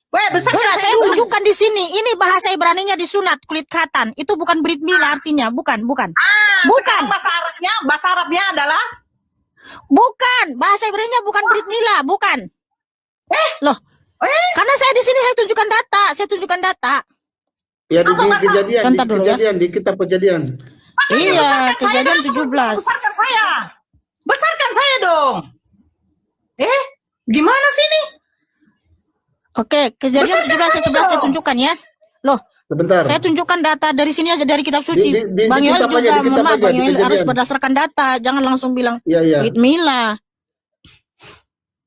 B: Weh, besarkan
A: Enggak,
B: saya
A: saya
B: dulu.
A: tunjukkan di sini. Ini bahasa Ibraninya di sunat kulit katan. Itu bukan brit milah artinya, bukan.
B: Bukan.
A: Bukan.
B: Bahasa Arabnya adalah
A: Bukan, bahasa Ibraninya bukan brit milah, bukan. Loh. Karena saya di sini saya tunjukkan data.
C: Ya di
B: Apa bahasa?
C: kejadian,
A: Bentar dulu ya.
C: di kitab kejadian.
A: Iya,
B: besarkan saya
A: Kejadian
B: dong.
A: 17.
B: Besarkan saya dong. Gimana sih ini?
A: Oke, Kejadian
B: Besarkan
A: 17:11 saya
B: dong.
A: tunjukkan ya. Loh,
C: Sebentar.
A: saya tunjukkan data dari sini aja dari kitab suci.
C: Di
A: Bang Yoel
C: kitab aja,
A: juga,
C: di kitab
A: maaf,
C: aja,
A: Bang
C: di
A: Yoel harus
C: Kejadian.
A: berdasarkan data, jangan langsung bilang
C: Iya, iya.
A: brit milah.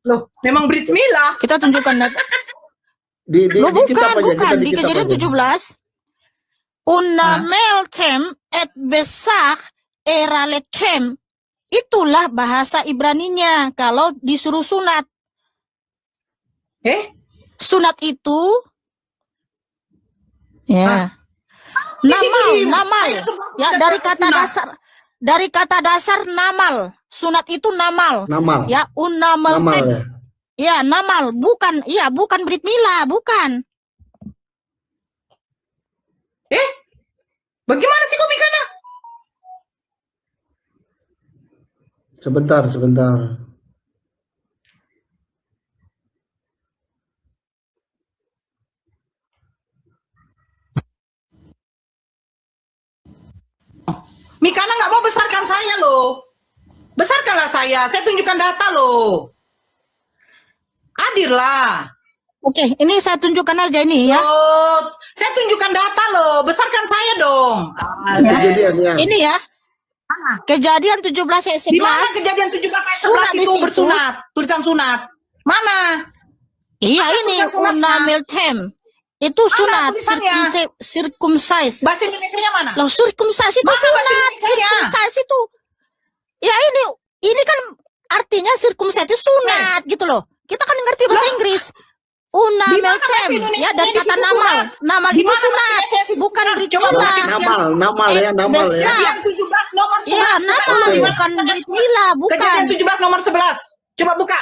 B: Loh, memang Brit Milah.
A: Kita tunjukkan data.
C: Di
A: Loh,
C: kitab aja,
A: bukan
C: kita
A: di
C: kitab
A: Kejadian
C: aja.
A: 17. Unameltem et besach eraletkem. Itulah bahasa Ibraninya kalau disuruh sunat. Sunat itu ya.
B: Di situ
A: Namal. Ya, dari kata
B: sunat.
A: dasar. Dari kata dasar namal. Sunat itu namal.
C: Namal.
A: Ya,
C: Namal
A: unameltem.
C: ya.
A: Ya, namal. Bukan brit milah, bukan.
B: Bagaimana sih kok Mikana?
C: Sebentar.
B: Mikana nggak mau besarkan saya loh. Besarkanlah saya tunjukkan data loh. Hadirlah.
A: Oke, ini saya tunjukkan aja ini ya.
B: Oh, saya tunjukkan data loh. Besarkan saya dong.
C: Kejadian ya.
A: Ini ya. Kejadian 17:11.
B: Di mana Kejadian 17 ayat 11
A: Sunat di
B: itu
A: situ.
B: bersunat? Tulisan sunat. Mana?
A: Iya,
B: Mana
A: ini
B: tulisan sunatnya?
A: unameltem. Itu sunat,
B: tulisannya?
A: circumcise.
B: Bahasa Indonesia mana?
A: Loh, circumcise itu
B: Mana bahasa
A: sunat,
B: Indonesianya?
A: circumcise itu. Ya ini kan artinya circumcise itu sunat gitu loh. Kita kan ngerti bahasa Inggris.
B: Di mana bahasa
A: Unameltem,
B: Indonesia
A: ya dari
B: di
A: kata
B: situ
A: namal.
B: sunat?
A: Namal
B: Di
A: itu
B: mana bahasa
A: sunat,
B: Indonesia situ
A: bukan
B: sunat?
A: brit
B: Coba
A: milah.
B: bahasa
C: Namal ya, namal ya.
A: Besar.
B: Kejadian 17 nomor 11.
A: Iya, namal,
C: Oke.
A: bukan brit milah, bukan.
B: Kejadian 17 nomor 11. Coba buka.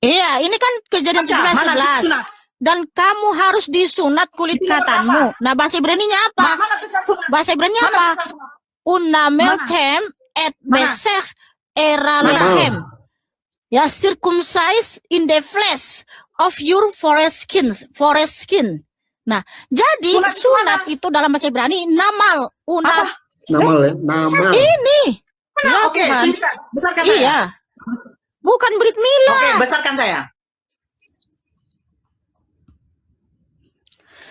A: Iya, ini kan Kejadian
B: Baca, mana
A: 17:11.
B: sunat?
A: Dan kamu harus disunat kulit
B: Itu nomor
A: katanmu. Nah, bahasa Ibraninya apa?
B: Mana tulisan sunat?
A: Bahasa Ibraninya
B: Mana
A: apa?
B: tulisan sunat?
A: Unameltem et
B: Mana?
A: besech eralechem. Ya, circumcise in the flesh of your foreskin. Nah, jadi
B: Sunat itu
A: sunat
B: mana?
A: itu dalam bahasa Ibrani namal.
B: Apa?
C: Namal ya, namal.
A: Ini.
B: Mana?
A: Ya,
B: Oke,
A: Tuhan.
B: tunjukkan. Besarkan saya.
A: Iya. Bukan brit milah.
B: Oke, besarkan saya.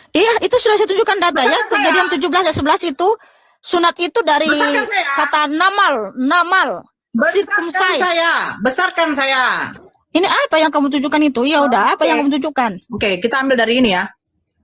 A: Iya, itu sudah saya tunjukkan data ya.
B: Besarkan
A: Kejadian
B: saya.
A: 17:11 itu sunat itu dari
B: Besarkan saya.
A: kata namal,
B: Besarkan
A: circumcise.
B: saya. Besarkan saya.
A: Ini apa yang kamu tunjukkan itu? Ya udah, apa
B: Oke.
A: yang kamu tunjukkan?
B: Oke, kita ambil dari ini ya.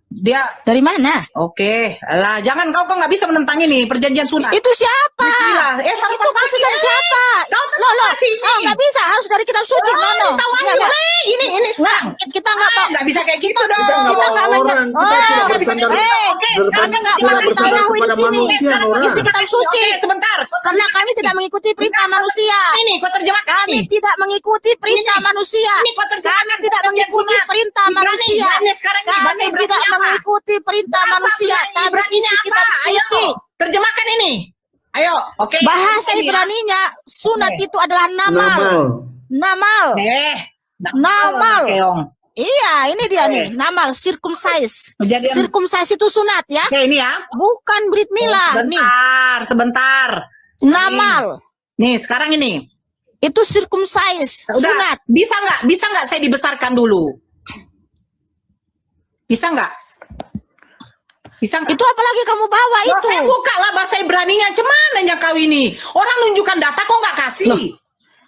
B: Dia
A: Dari mana?
B: oke. Lah, jangan kau nggak bisa menentang ini perjanjian sunat.
A: Itu siapa?
B: Bismillah. Salah
A: Itu
B: pagi,
A: putusan siapa?
B: Kau
A: Loh,
B: sini.
A: oh, nggak bisa, harus dari kitab suci.
B: Oh,
A: Nono.
B: ditawarin
A: Nggak, nggak.
B: boleh. Ini sekarang.
A: Kita nggak mau.
B: Nggak bisa kayak gitu dong.
C: Kita nggak
A: Kita nggak
C: bawa
A: banyak.
C: orang, kita
A: Oh,
C: tidak
B: nggak bisa
C: bersandar.
B: kayak gitu. Oke, sekarang
A: kami nggak
C: Tidak
A: mau
C: bersandar
A: ditaruhi di
C: kepada
A: sini.
C: manusia, Nora.
A: Isi kitab suci.
B: Oke, sebentar.
A: Karena kami tidak mengikuti perintah manusia.
B: Ini kau terjemahkan
A: Kami
B: ini.
A: tidak mengikuti perintah
B: Ini.
A: manusia.
B: Ini kau terjemahkan
A: Kami tidak
B: perjanjian
A: mengikuti
B: sunat.
A: perintah
B: Ibrani,
A: manusia.
B: Ibrani sekarang ini, bahasa
A: Kami
B: Ibrani
A: tidak
B: apa?
A: mengikuti perintah
B: Apa
A: manusia.
B: Ibrani?
A: Kami
B: Ibraninya
A: isi
B: apa?
A: kitab
B: Ayo,
A: suci.
B: terjemahkan ini. Ayo, oke.
A: Bahasa
B: Ini ya.
A: Ibraninya sunat
B: Oke.
A: itu adalah namal.
C: Namal.
A: Namal.
B: Keong.
A: Iya, ini dia
B: Oke.
A: nih, namal, circumcise.
B: Kejadian-
A: Circumcise itu sunat ya,
B: Oke, ini ya.
A: bukan brit milah. Nih,
B: Sebentar.
A: namal.
B: Nih, sekarang ini.
A: Itu circumcise,
B: Udah,
A: sunat.
B: bisa nggak saya dibesarkan dulu? Bisa nggak? Bisa nggak?
A: Itu apalagi kamu bawa
B: Loh,
A: itu.
B: saya buka lah bahasa Ibraninya. Cemananya kau ini? Orang nunjukkan data kok nggak kasih?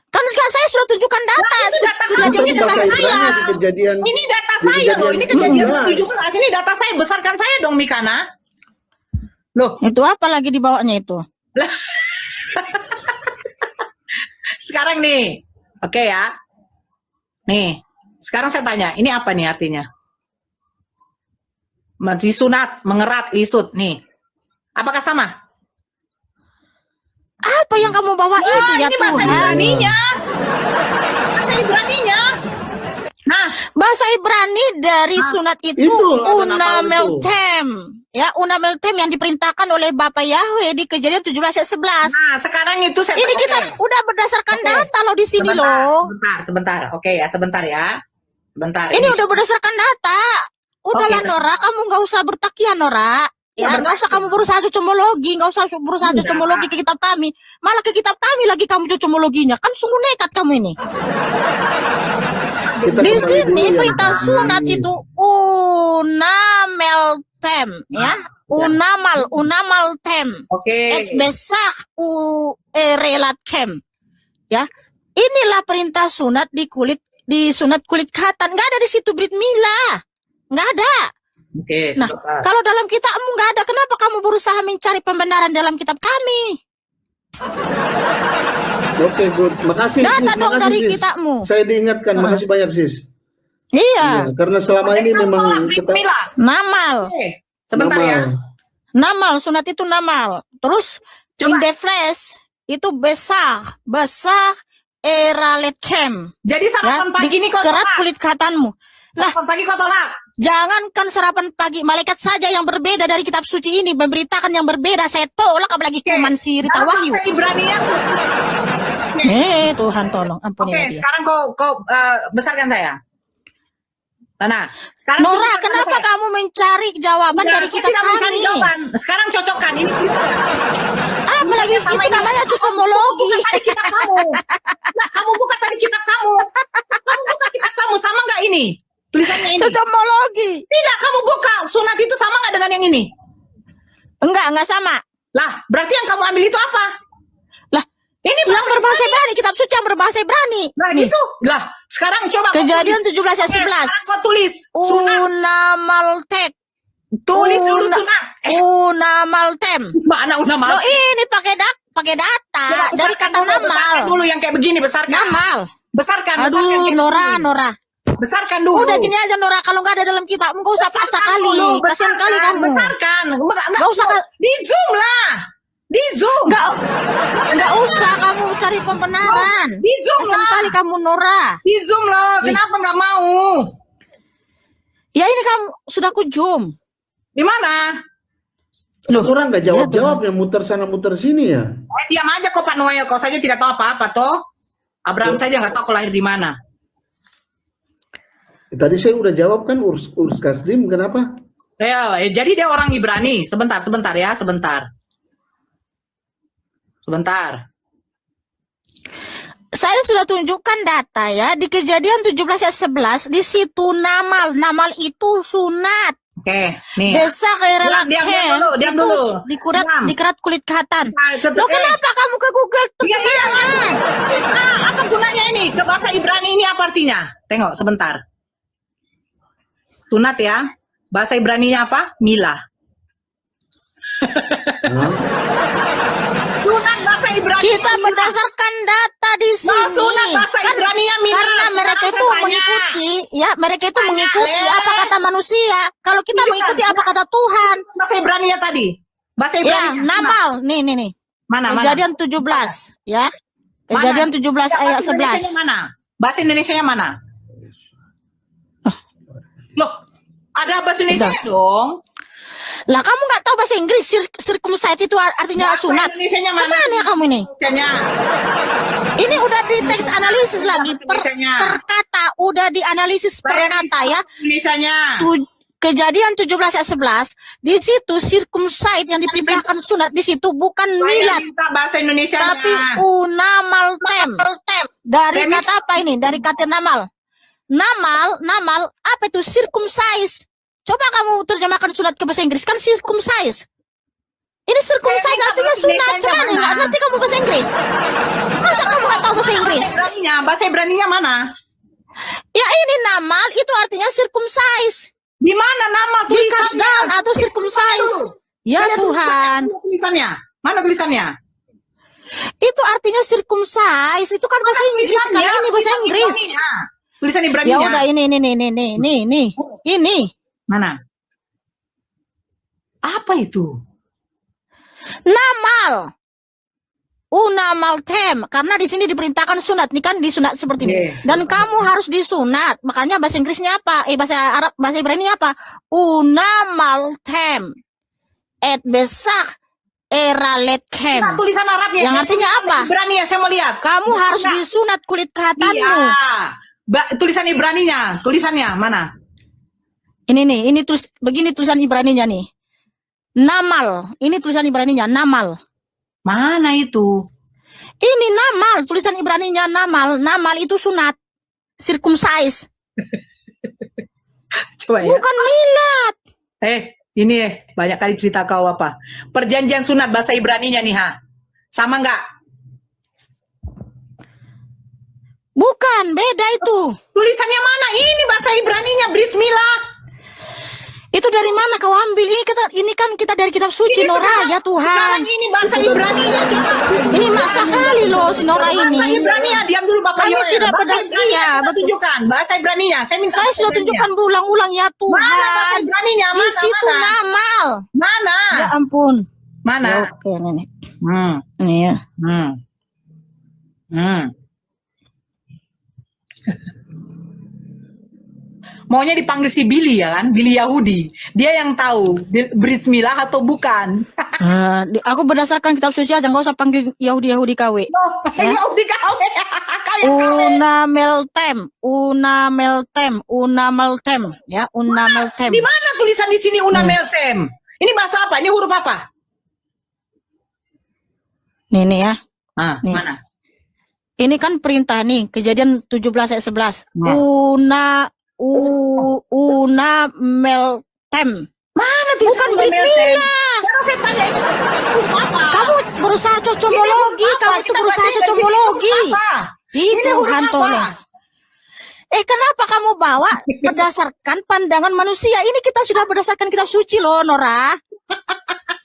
A: Kan sekarang saya sudah tunjukkan data.
B: Nah, itu data kamu,
A: Kejadian
B: ini
A: di
B: data
A: belakang
B: saya.
A: saya.
C: Di kejadian
B: Ini data
C: di
B: saya loh. Ini kejadian 17. Ini data saya. Besarkan saya dong, Mikana. Loh,
A: Itu apalagi dibawanya itu.
B: sekarang nih. Oke ya. Nih, sekarang saya tanya. Ini apa nih artinya? Disunat, mengerat, lisut. Nih. Apakah sama?
A: Apa yang kamu bawa itu
B: Wah,
A: ya
B: ini bahasa
A: Tuhan?
B: Ibraninya. Bahasa Ibraninya. Nah,
A: Bahasa Ibrani dari sunat itu
C: itu ada nama
A: unameltem. Ya, unameltem yang diperintahkan oleh Bapak Yahweh di Kejadian 17 ayat 11.
B: nah sekarang itu saya
A: Ini
B: oke.
A: kita udah berdasarkan
B: Oke.
A: data loh di sini loh.
B: Sebentar. Oke ya, sebentar ya. Sebentar.
A: Ini udah berdasarkan data. Udahlah
B: Oke.
A: Nora, kamu nggak usah bertakian Nora. Ya,
B: Ya,
A: nggak usah kamu berusaha cocomologi, nggak usah berusaha
B: Enggak.
A: cocomologi ke kitab kami. Malah ke kitab kami lagi kamu cocomologinya. Kan sungguh nekat kamu ini.
C: Kita
A: Di
C: kembali
A: sini
C: dulu ya.
A: perintah sunat itu unameltem, ya. Unamaltem.
B: Oke.
A: Et besar relatkem. Ya. Inilah perintah sunat di sunat kulit khatan. Nggak ada di situ Brit Mila. Nggak ada.
B: Oke,
A: Nah,
B: sebentar.
A: kalau dalam kitabmu nggak ada, kenapa kamu berusaha mencari pembenaran dalam kitab kami?
C: Oke, good. Makasih.
A: Data
C: Sis.
A: dong
C: Makasih,
A: dari
C: Sis.
A: kitabmu.
C: Saya diingatkan. Makasih banyak, Sis.
A: Iya,
C: Ya, karena selama ini
B: Kamu
C: memang
B: tolak,
C: kita
B: Mila.
A: namal.
B: Oke, sebentar ya.
A: Namal, sunat itu namal. Terus
B: Coba.
A: indefres itu besar eraletkem.
B: Jadi
A: Ya,
B: sarapan pagi ini kau
A: kerat
B: tolak.
A: kulit khatanmu. Lah,
B: Sarapan pagi kau tolak.
A: jangankan sarapan pagi, malaikat saja yang berbeda dari kitab suci ini memberitakan yang berbeda. Saya tolak apalagi
B: Oke,
A: cuman si Rita
B: dalam
A: Wahyu.
B: bahasa Ibraninya.
A: Tuhan tolong, ampuni
B: Oke,
A: dia.
B: sekarang kau besarkan saya. Nah, sekarang
A: Nora,
B: tunjukkan
A: kenapa
B: saya.
A: kamu mencari jawaban
B: Enggak,
A: dari
B: saya
A: kitab
B: tidak mencari
A: kami?
B: jawaban. Sekarang cocokkan ini tulisan.
A: Apalagi itu
B: Sama ini.
A: namanya cocomologi.
B: Buka tadi kitab kamu. Nah, kamu buka tadi kitab kamu. Kamu buka kitab kamu sama nggak ini? Tulisannya ini.
A: Cocomologi.
B: Tidak, kamu buka. Sunat itu sama nggak dengan yang ini?
A: Enggak sama.
B: Lah, berarti yang kamu ambil itu apa?
A: Lah,
B: Ini
A: yang berbahasa Ibrani, kitab suci yang berbahasa Ibrani.
B: Nah, itu. Lah, sekarang coba kau
A: Kejadian
B: tulis.
A: 17 ayat
B: Oke,
A: 11.
B: sekarang kau tulis sunat.
A: Unamaltek.
B: Tulis dulu sunat.
A: Unamaltem.
B: Mana unamal?
A: Loh, ini pakai data
B: Coba
A: dari
B: besarkan
A: kata
B: dulu, besarkan
A: namal.
B: dulu yang kayak begini, besarkan.
A: Namal.
B: Besarkan, besarkan
A: Aduh,
B: kayak
A: Nora,
B: begini.
A: Nora.
B: Besarkan dulu.
A: Udah gini aja Nora, kalau nggak ada dalam kitabmu nggak usah paksa kali.
B: dulu,
A: Kasihan kali kamu.
B: Besarkan.
A: Nggak usah
B: Di Zoom lah. Di Zoom.
A: Nggak usah kamu cari pembenaran.
B: Di Zoom
A: Kasihan
B: lah.
A: kali kamu Nora.
B: Di Zoom loh. Kenapa nggak mau?
A: Ya ini kamu sudah ku zoom.
B: Di mana?
C: orang nggak
A: Iya,
C: jawab-jawab yang muter sana muter sini ya.
B: Diam aja kok Pak Noel. Kau saja tidak tahu apa-apa toh. Abraham saja nggak tahu kau lahir di mana.
C: Tadi saya udah jawab kan Urs Kasdim, kenapa?
B: Ya, jadi dia orang Ibrani. Sebentar ya, sebentar.
A: Saya sudah tunjukkan data ya di Kejadian 17 ayat 11 di situ namal. Namal itu sunat.
B: Oke, nih.
A: Desa
B: Diam dulu, diam dulu. Diam.
A: Dikerat kulit khatan.
B: Nah,
A: Loh kenapa kamu ke Google tuh?
B: Iya. Nah, apa gunanya ini? Ke bahasa Ibrani ini apa artinya? Tengok sebentar. Sunat ya. Bahasa Ibraninya apa? Mila. Sunat bahasa Ibrani.
A: Kita berdasarkan data di sini.
B: Sunat bahasa Ibraninya Mila.
A: Karena mereka
B: Sekarang
A: itu
B: saya tanya.
A: mengikuti, ya mereka itu
B: Tanya,
A: mengikuti apa kata manusia. Kalau kita
B: Tunjukkan.
A: mengikuti apa kata Tuhan.
B: Bahasa Ibraninya tadi. Bahasa
A: Ya,
B: Ibraninya.
A: namal. Nih.
B: Mana?
A: Kejadian 17, ya. Kejadian 17 ayat 11.
B: Bahasa Indonesianya mana? Bahasa Indonesianya mana? Loh, ada bahasa Indonesia dong.
A: Lah kamu nggak tahu bahasa Inggris circumcised itu artinya
B: Bahasa
A: sunat.
B: Indonesianya mana?
A: Kemana ya kamu ini?
B: Indonesianya.
A: Ini udah di teks analisis lagi
B: Indonesianya.
A: per kata, udah dianalisis per kata ya.
B: Indonesianya.
A: Kejadian 17 ayat 11 di situ circumcised yang diperintahkan sunat di situ bukan
B: Saya
A: milat
B: minta bahasa Indonesia.
A: tapi unamaltem. Dari
B: Saya minta-
A: kata apa ini? Dari kata namal. Namal apa itu circumcised? Coba kamu terjemahkan sunat ke bahasa Inggris, kan circumcise. Ini circumcise artinya sunat. Cuman nggak ngerti kamu bahasa Inggris. Masa kamu nggak tahu bahasa Inggris?
B: Bahasa Ibraninya mana?
A: Ya ini namal itu artinya circumcise.
B: Di mana nama
A: Di cut
B: tulisannya?
A: down atau circumcise. Ya
B: Saya
A: Tuhan.
B: Tulisannya. Mana tulisannya?
A: Itu artinya circumcise. Itu kan bahasa Inggris. Karena ini bahasa Inggris.
B: Tulisan
A: Ya
B: Ibraninya.
A: udah ini. Ini.
B: Mana? Apa itu?
A: Namal. Unamal tem. Karena di sini diperintahkan sunat. Ini kan disunat seperti ini. Dan kamu harus disunat. Makanya bahasa Inggrisnya apa? Bahasa Arab, bahasa Ibrani apa? Unamal tem. Et besak era letkem.
B: Nah, tulisan Arabnya.
A: Yang artinya apa?
B: Ibrani ya, saya mau lihat.
A: Kamu harus disunat kulit kehatanmu.
B: Iya. Tulisan Ibraninya, tulisannya mana?
A: Ini nih, ini begini tulisan Ibraninya nih. Namal. Ini tulisan Ibraninya, namal.
B: Mana itu?
A: Ini namal, tulisan Ibraninya namal. Namal itu sunat. Circumcise.
B: Coba ya.
A: Bukan milad.
B: Ini banyak kali cerita kau apa? Perjanjian sunat bahasa Ibraninya nih, ha? Sama nggak?
A: Bukan, beda itu.
B: Tulisannya mana? Ini bahasa Ibraninya, Bismillah.
A: Itu dari mana kau ambil? Ini kan kita dari kitab suci, Nora, ya Tuhan.
B: Sekarang ini bahasa Ibraninya, coba.
A: Ini maksa kali loh si Nora
B: Bahasa
A: ini.
B: Ibraninya, diam dulu Bapak
A: Kami
B: Yoel.
A: tidak
B: Bahasa
A: pada-
B: Ibraninya,
A: iya,
B: coba
A: betul.
B: tunjukkan. Bahasa Ibraninya, saya minta
A: Saya
B: bahasa
A: sudah
B: Ibraninya.
A: tunjukkan berulang-ulang ya
B: Mana bahasa
A: Tuhan.
B: Ibraninya?
A: Di
B: Mana?
A: situ
B: Mana?
A: namal.
B: Mana?
A: Ya ampun.
B: Mana?
A: Ya, oke, ini.
B: Hmm.
A: Ini ya.
B: Hmm. Hmm. Maunya dipanggil si Billy ya kan? Billy Yahudi. Dia yang tahu Brit Milah atau bukan.
A: Aku berdasarkan kitab suci aja, nggak usah panggil Yahudi KW.
B: Loh, Yahudi kau. Kau yang KW.
A: Unameltem, ya, unameltem.
B: Di mana tulisan di sini Unameltem? Ini bahasa apa? Ini huruf apa?
A: Nih ya. Nih.
B: Mana?
A: Ini kan perintah nih, Kejadian 17 ayat 11. Unameltem.
B: Mana tulisan
A: Bukan Brit
B: Unameltem?
A: Milah.
B: Sekarang saya tanya itu huruf apa?
A: Kamu berusaha cocomologi, kamu tuh berusaha cocomologi. Itu
B: huruf
A: Tuhan
B: apa?
A: tolong. Kenapa kamu bawa berdasarkan pandangan manusia? Ini kita sudah berdasarkan kitab suci loh, Nora.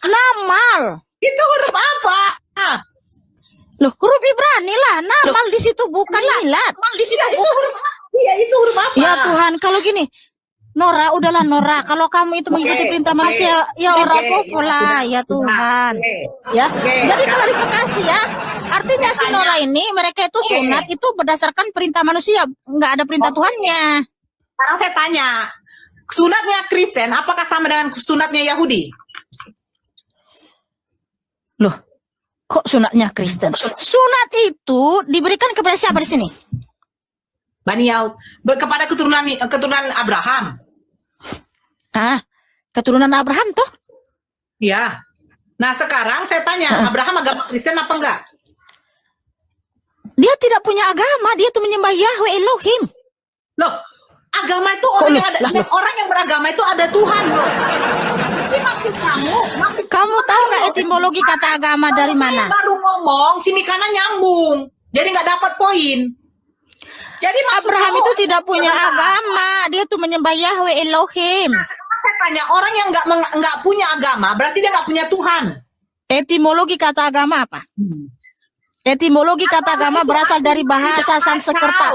A: Namal.
B: Itu huruf apa?
A: Loh, huruf Ibrani lah. Namal di situ bukan milad.
B: Di sini itu huruf apa? Iya, itu huruf apa?
A: Ya Tuhan, kalau gini, Nora, udahlah Nora. Kalau kamu itu mengikuti perintah manusia, ya orang popola, ya Tuhan. Ya, jadi klarifikasi ya. Artinya si Nora ini, mereka itu sunat itu berdasarkan perintah manusia, nggak ada perintah Tuhannya.
B: Sekarang saya tanya, sunatnya Kristen apakah sama dengan sunatnya Yahudi?
A: Loh, kok sunatnya Kristen? Sunat itu diberikan kepada siapa di sini?
B: Bani Yahud kepada keturunan Abraham.
A: Keturunan Abraham toh?
B: Ya. Nah sekarang saya tanya, Abraham agama Kristen apa enggak?
A: Dia tidak punya agama, dia tuh menyembah Yahweh Elohim.
B: Loh, agama itu orang yang beragama itu ada Tuhan loh. Ini maksud
A: kamu tahu nggak etimologi kata agama dari mana?
B: Saya baru ngomong, si Mikana nyambung, jadi nggak dapat poin. Jadi
A: Abraham itu tidak punya agama, dia tuh menyembah Yahweh Elohim.
B: Nah, sekarang saya tanya, orang yang nggak punya agama, berarti dia nggak punya Tuhan.
A: Etimologi kata agama apa? Etimologi kata agama berasal dari bahasa Sanskerta.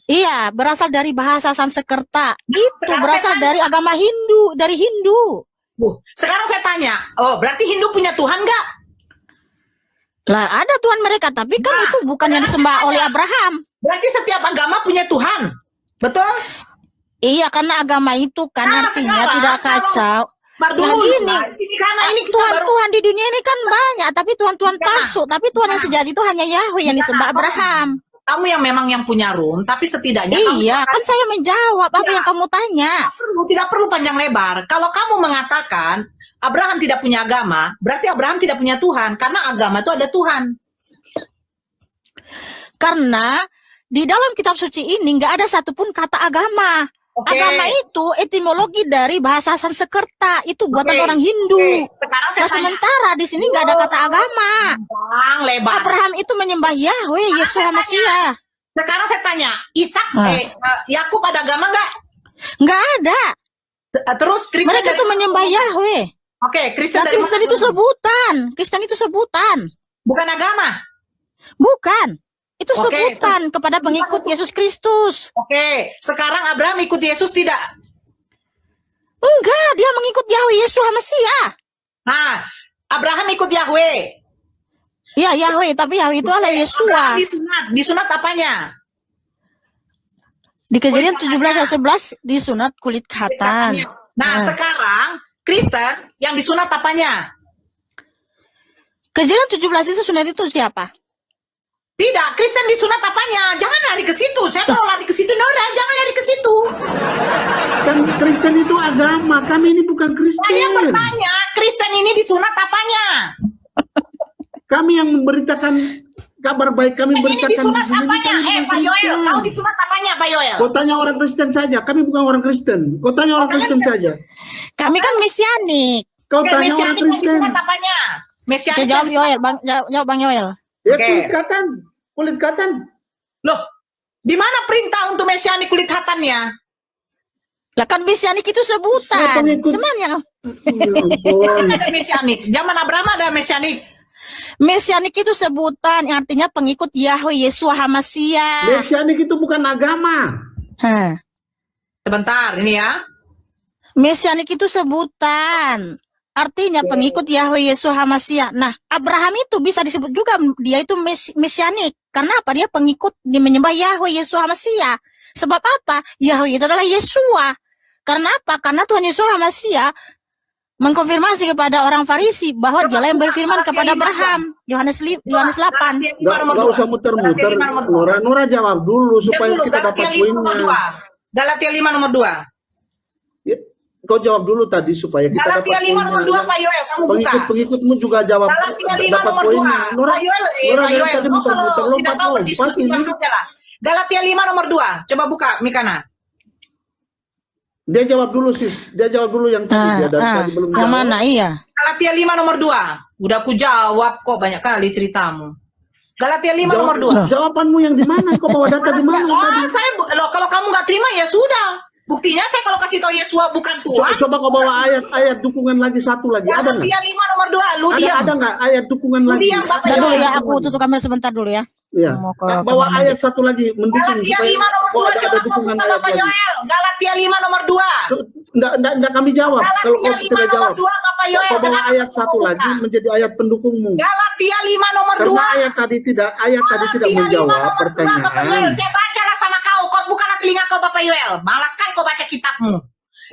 A: Iya, berasal dari bahasa Sanskerta. Itu berasal dari agama Hindu, dari Hindu.
B: Sekarang saya tanya, berarti Hindu punya Tuhan nggak?
A: Lah, ada Tuhan mereka, tapi kan itu bukan yang disembah oleh Abraham.
B: Berarti setiap agama punya Tuhan, betul?
A: Iya, karena agama itu kan artinya tidak kacau. Nah gini, Tuhan-Tuhan di dunia ini kan banyak, tapi Tuhan-Tuhan palsu. Tapi Tuhan yang sejati itu hanya Yahweh yang disembah Abraham.
B: Kamu yang memang yang punya room, tapi setidaknya
A: iya, kan saya menjawab apa yang kamu tanya.
B: Tidak perlu panjang lebar. Kalau kamu mengatakan Abraham tidak punya agama, berarti Abraham tidak punya Tuhan, karena agama itu ada Tuhan.
A: Karena di dalam kitab suci ini nggak ada satupun kata agama.
B: Oke.
A: Agama itu etimologi dari bahasa Sanskerta, itu buatan orang Hindu.
B: Sekarang saya
A: Nah,
B: tanya.
A: sementara di sini nggak ada kata agama.
B: Bang, lebar.
A: Abraham itu menyembah Yahweh, Yesus Hamasiah.
B: Sekarang saya tanya, Ishak, Yakub ada agama nggak?
A: Nggak ada.
B: Terus Kristen
A: Mereka
B: dari
A: itu menyembah Yahweh.
B: Oke, Kristen
A: Nah,
B: dari
A: Kristen
B: mana?
A: itu sebutan. Kristen itu sebutan.
B: Bukan agama.
A: Bukan. Itu
B: Oke.
A: sebutan kepada pengikut Yesus Kristus.
B: Oke, sekarang Abraham ikut Yesus tidak?
A: Enggak, dia mengikut Yahweh Yesus Hamasiah.
B: Nah, Abraham ikut Yahweh.
A: Ya, Yahweh, tapi Yahweh itu adalah Yesua.
B: Abraham disunat apanya?
A: Di Kejadian 17 ayat 11 disunat kulit khatan.
B: Nah, sekarang Kristen yang disunat apanya?
A: Kejadian 17 itu sunat itu siapa?
B: Tidak, Kristen disunat apanya? Jangan lari ke situ. Saya kalau lari ke situ, Nora, jangan lari ke situ.
C: Kan Kristen itu agama, kami ini bukan
B: Saya
C: Kristen.
B: bertanya, Kristen ini disunat apanya?
C: Kami yang memberitakan kabar baik, kami
B: Ini
C: memberitakan
B: disunat
C: di sini,
B: apanya?
C: kami bukan
B: Pak Yoel,
C: Kristen.
B: kau disunat apanya, Pak Yoel?
C: Kau tanya orang Kristen saja, kami bukan orang Kristen. Kau tanya orang Kristen saja.
A: Kami kan mesianik.
C: Kau
B: Oke,
C: tanya orang
B: Mesianik yang
C: Kristen.
B: disunat apanya? Mesianik
A: Oke,
B: yang
A: jawab
B: disunat-
A: Yoel, Bang, jawab Bang Yoel.
C: Ya
B: Oke.
C: kulit katan.
B: Loh, di mana perintah untuk mesianik kulit hatannya?
A: Lah kan mesianik itu
C: Saya
A: sebutan.
C: pengikut-
A: Cuman ya,
C: Ya ampun.
B: Ada mesianik. Zaman Abraham ada mesianik.
A: mesianik itu sebutan yang artinya pengikut Yahweh Yesus Hamasiah.
C: Mesianik itu bukan agama.
A: Hah.
B: Sebentar, ini ya.
A: Mesianik itu sebutan. Artinya pengikut Yahweh Yesus Hamasiah. Nah, Abraham itu bisa disebut juga dia itu mesianik. Karena apa? Dia pengikut, dia menyembah Yahweh Yesus Hamasiah. Sebab apa? Yahweh itu adalah Yesua. Karena apa? Karena Tuhan Yesus Hamasiah mengkonfirmasi kepada orang Farisi bahwa dialah yang berfirman kepada Abraham. Yohanes 8.
B: Galatia 5 nomor
C: Nggak
B: 2.
C: usah muter-muter.
B: Galatia 5 nomor 2.
C: Nora jawab dulu supaya
B: Dulu,
C: kita dapat
B: Galatia 5 nomor
C: poinnya.
B: 2. Galatia 5 nomor 2.
C: Ya, kau jawab dulu tadi supaya kita dapat
B: Galatia 5 nomor 2,
C: poinnya.
B: Pak Yoel, kamu buka.
C: Pengikut-pengikutmu juga jawab
B: Galatia 5
C: dapat
B: nomor 2.
C: poinnya. Nora,
B: Pak Yoel,
C: Nora
B: Pak
C: dari
B: Yoel,
C: tadi
B: kau
C: muter-muter
B: kalau
C: lompat
B: tidak tahu
C: lompat
B: berdiskusi
C: ini.
B: langsung saja lah. Galatia 5 nomor 2. Coba buka, Mikana.
C: Dia jawab dulu sis. Dia jawab dulu yang tadi. Dia dari tadi belum
A: Yang
C: jawab.
A: mana? Iya.
B: Galatia 5 nomor 2. Udah aku jawab kok banyak kali ceritamu. Galatia 5 nomor 2.
C: Jawabanmu yang di mana? Kau bawa data di mana tadi?
B: Loh, kalau kamu nggak terima ya sudah. Buktinya saya kalau kasih tahu Yesua bukan Tuhan.
C: Coba kau bawa ayat dukungan lagi satu lagi. Ada nggak?
B: Galatia 5 nomor 2. Lu diam.
C: Ada nggak ayat dukungan
B: Lu
C: lagi?
B: diam, Bapak
A: Bentar dulu
B: Yoel.
A: ya, aku tutup kamera sebentar dulu ya.
C: Iya.
A: Mau ke
C: Bawa
A: kamar
C: ayat satu lagi mendukung
B: Galatia
C: supaya
B: 5 nomor
C: kau
B: 2.
C: ada
B: Coba kau
C: dukungan
B: buka
C: ayat
B: Bapak
C: lagi.
B: Yoel. Galatia 5 nomor 2.
C: Nggak kami jawab. Kalau kau
B: Galatia 5
C: tidak
B: nomor
C: jawab,
B: 2 Bapak Yoel.
C: kau bawa
B: Kenapa
C: ayat
B: kau
C: satu
B: buka?
C: lagi menjadi ayat pendukungmu.
B: Galatia 5 nomor 2.
C: Karena ayat tadi tidak menjawab pertanyaan.
B: Bapak Yoel, saya bacalah sama kau. Kau bukalah telinga kau Bapak Yoel. Malas kan kau baca kitabmu.